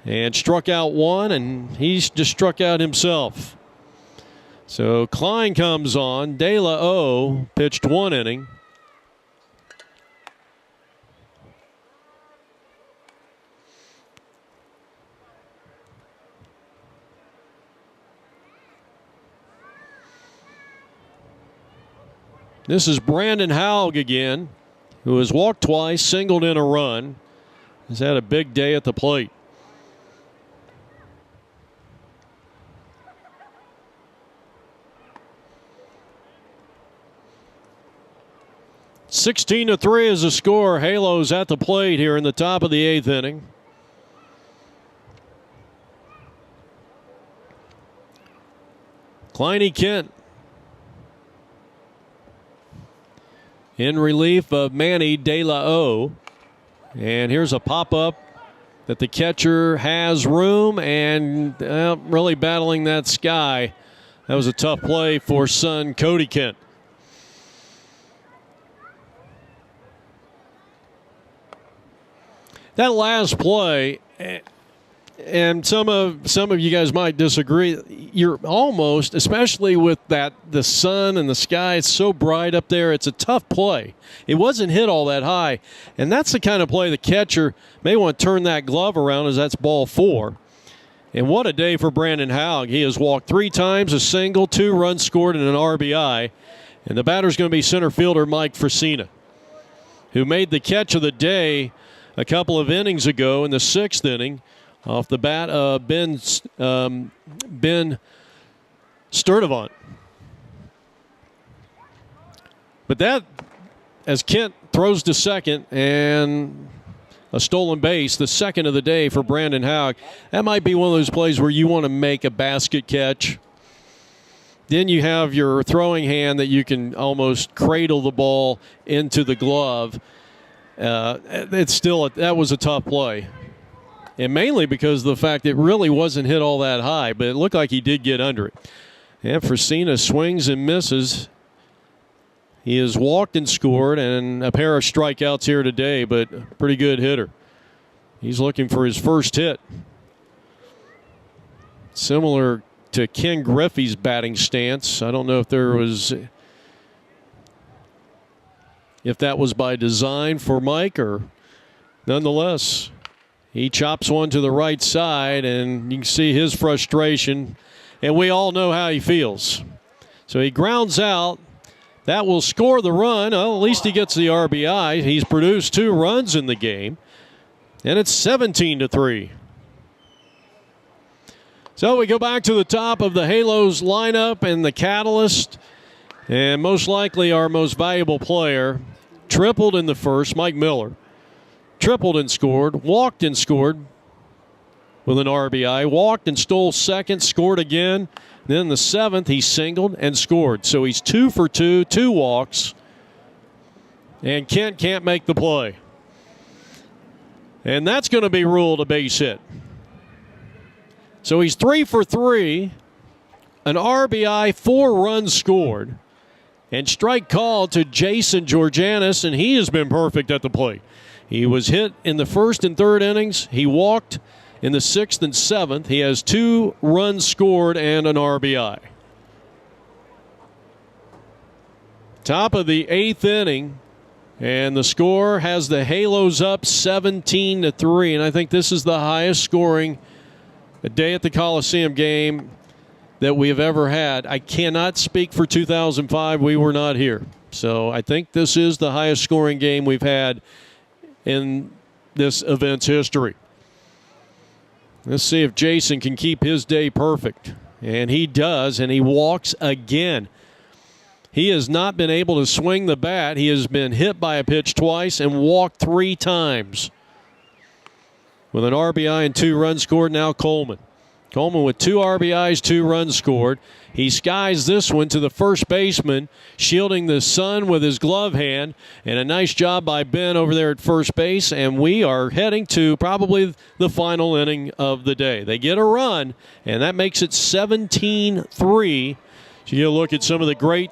and struck out one, and he's just struck out himself. So Klein comes on. De La O pitched 1 inning. This is Brandon Haug again, who has walked twice, singled in a run. He's had a big day at the plate. (16-3) is the score. Halos at the plate here in the top of the 8th inning. Cody Kent in relief of Manny De La O. And here's a pop-up that the catcher has room and really battling that sky. That was a tough play for son Cody Kent. That last play, and some of you guys might disagree, you're almost, especially with the sun and the sky, it's so bright up there, it's a tough play. It wasn't hit all that high, and that's the kind of play the catcher may want to turn that glove around, as that's ball 4. And what a day for Brandon Haug. He has walked 3 times, a single, 2 runs scored, and an RBI. And the batter's going to be center fielder Mike Frisina, who made the catch of the day a couple of innings ago in the 6th inning off the bat of Ben Sturdivant. But that, as Kent throws to second and a stolen base, the second of the day for Brandon Haug, that might be one of those plays where you want to make a basket catch. Then you have your throwing hand that you can almost cradle the ball into the glove. That was a tough play. And mainly because of the fact it really wasn't hit all that high, but it looked like he did get under it. And Frisina swings and misses. He has walked and scored, and a pair of strikeouts here today, but a pretty good hitter. He's looking for his first hit. Similar to Ken Griffey's batting stance. I don't know if that was by design for Mike, or nonetheless, he chops one to the right side, and you can see his frustration, and we all know how he feels. So he grounds out. That will score the run. Well, at least he gets the RBI. He's produced 2 runs in the game, and it's 17-3. So we go back to the top of the Halos lineup, and the catalyst, and most likely our most valuable player, tripled in the first, Mike Miller. Tripled and scored, walked and scored with an RBI, walked and stole second, scored again. Then the 7th, he singled and scored. So he's 2 for 2, 2 walks, and Kent can't make the play. And that's going to be ruled a base hit. So he's 3 for 3, an RBI, 4 runs scored, and strike called to Jason Georganis, and he has been perfect at the plate. He was hit in the 1st and 3rd innings. He walked in the 6th and 7th. He has 2 runs scored and an RBI. Top of the 8th inning, and the score has the Halos up 17-3, and I think this is the highest scoring a day at the Coliseum game that we have ever had. I cannot speak for 2005. We were not here. So I think this is the highest scoring game we've had in this event's history. Let's see if Jason can keep his day perfect. And he does, and he walks again. He has not been able to swing the bat. He has been hit by a pitch twice and walked 3 times. With an RBI and 2 runs scored, now Coleman. Coleman with 2 RBIs, 2 runs scored. He skies this one to the first baseman, shielding the sun with his glove hand, and a nice job by Ben over there at first base, and we are heading to probably the final inning of the day. They get a run, and that makes it 17-3. So you look at some of the great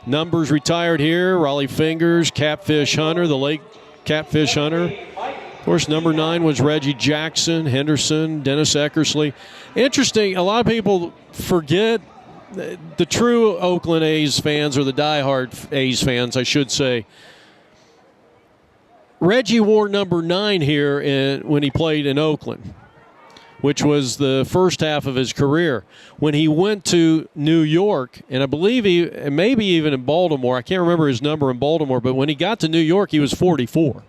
numbers retired here. Raleigh Fingers, Catfish Hunter, the late Catfish Hunter. Of course, number 9 was Reggie Jackson, Henderson, Dennis Eckersley. Interesting, a lot of people forget the true Oakland A's fans, or the diehard A's fans, I should say. Reggie wore number 9 here when he played in Oakland, which was the first half of his career. When he went to New York, and I believe maybe even in Baltimore, I can't remember his number in Baltimore, but when he got to New York, he was 44.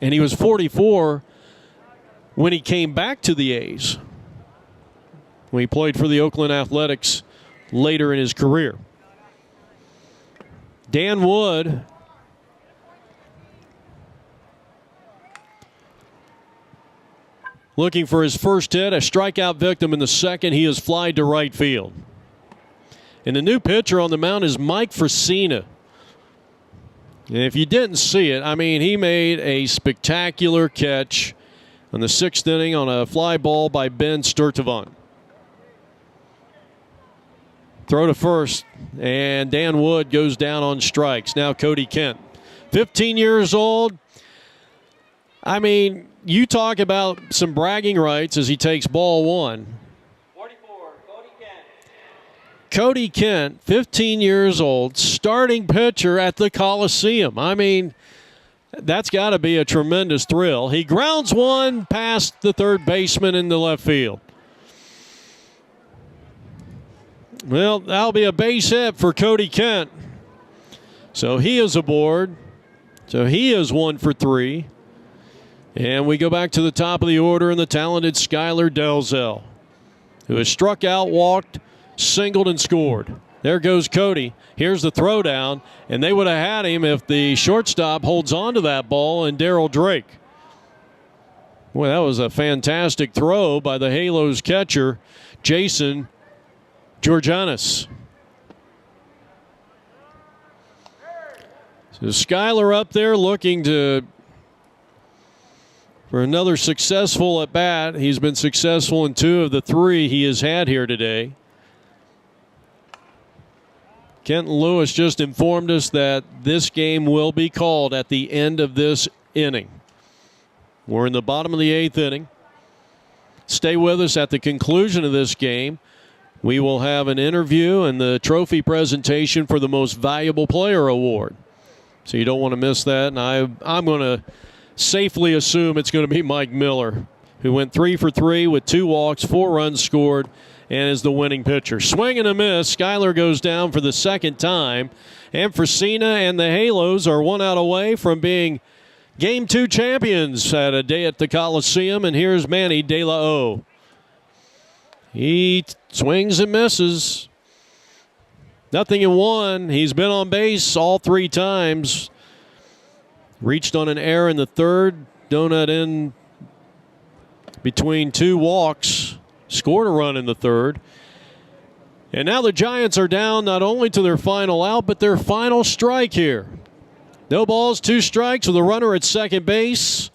And he was 44 when he came back to the A's, when he played for the Oakland Athletics later in his career. Dan Wood looking for his first hit, a strikeout victim in the second. He is flied to right field. And the new pitcher on the mound is Mike Frasina. And if you didn't see it, I mean, he made a spectacular catch in the 6th inning on a fly ball by Ben Sturtevant. Throw to first, and Dan Wood goes down on strikes. Now Cody Kent, 15 years old. I mean, you talk about some bragging rights as he takes ball 1. 44, Cody Kent. Cody Kent, 15 years old, starting pitcher at the Coliseum. I mean, that's got to be a tremendous thrill. He grounds one past the third baseman in the left field. Well, that'll be a base hit for Cody Kent. So he is aboard. So he is 1 for 3. And we go back to the top of the order and the talented Skylar Delzell, who has struck out, walked, singled, and scored. There goes Cody. Here's the throwdown, and they would have had him if the shortstop holds on to that ball, and Darryl Drake. Boy, that was a fantastic throw by the Halos catcher, Jason Georgianis. So Skylar up there looking for another successful at bat. He's been successful in 2 of the 3 he has had here today. Kenton Lewis just informed us that this game will be called at the end of this inning. We're in the bottom of the 8th inning. Stay with us at the conclusion of this game. We will have an interview and the trophy presentation for the Most Valuable Player Award. So you don't want to miss that. And I'm going to safely assume it's going to be Mike Miller, who went 3 for 3 with 2 walks, 4 runs scored, and is the winning pitcher. Swing and a miss. Skylar goes down for the 2nd time. And Frasina and the Halos are 1 out away from being Game 2 champions at a day at the Coliseum. And here's Manny De La O. He swings and misses. Nothing in 1. He's been on base all 3 times. Reached on an error in the 3rd. Donut in between 2 walks. Scored a run in the 3rd. And now the Giants are down not only to their final out, but their final strike here. No balls, 2 strikes with a runner at second base.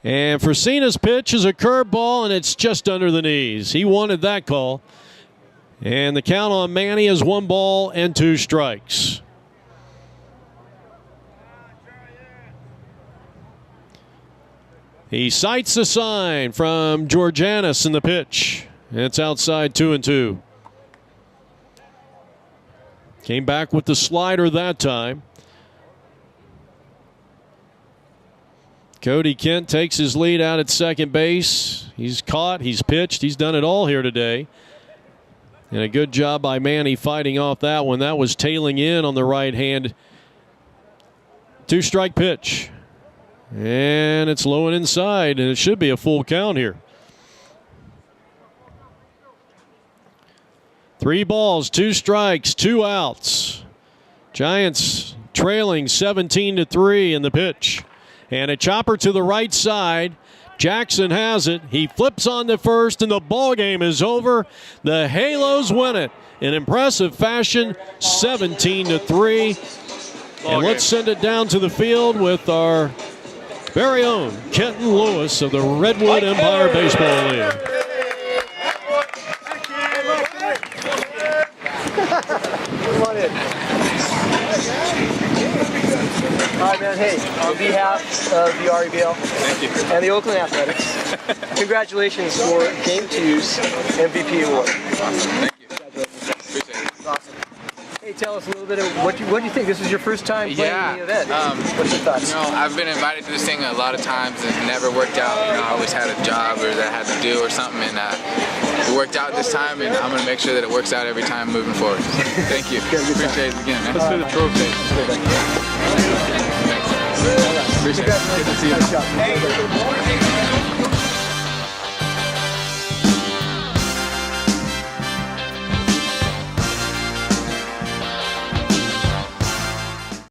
And Frasina's pitch is a curveball, and it's just under the knees. He wanted that call. And the count on Manny is 1 ball and 2 strikes. He sights the sign from Georgianis in the pitch. It's outside 2-2. Came back with the slider that time. Cody Kent takes his lead out at second base. He's caught, he's pitched, he's done it all here today. And a good job by Manny fighting off that one. That was tailing in on the right hand. 2-strike pitch. And it's low and inside, and it should be a full count here. 3 balls, 2 strikes, 2 outs. Giants trailing 17-3 in the pitch. And a chopper to the right side. Jackson has it. He flips on to first, and the ball game is over. The Halos win it in impressive fashion, 17-3. And let's send it down to the field with our very own Kenton Lewis of the Redwood Empire Baseball League. Come on in. All right, man. Hey, on behalf of the R.E.B.L. and the Oakland Athletics, congratulations for Game 2's MVP award. Thank you. Appreciate it. Awesome. Hey, tell us a little bit of what do you think? This is your first time playing in the event. What's your thoughts? You know, I've been invited to this thing a lot of times and it never worked out. You know, I always had a job or that I had to do or something, and it worked out this time, and I'm going to make sure that it works out every time moving forward. Thank you. Appreciate it again, man. Let's do the trophy. Appreciate it. Good to see you.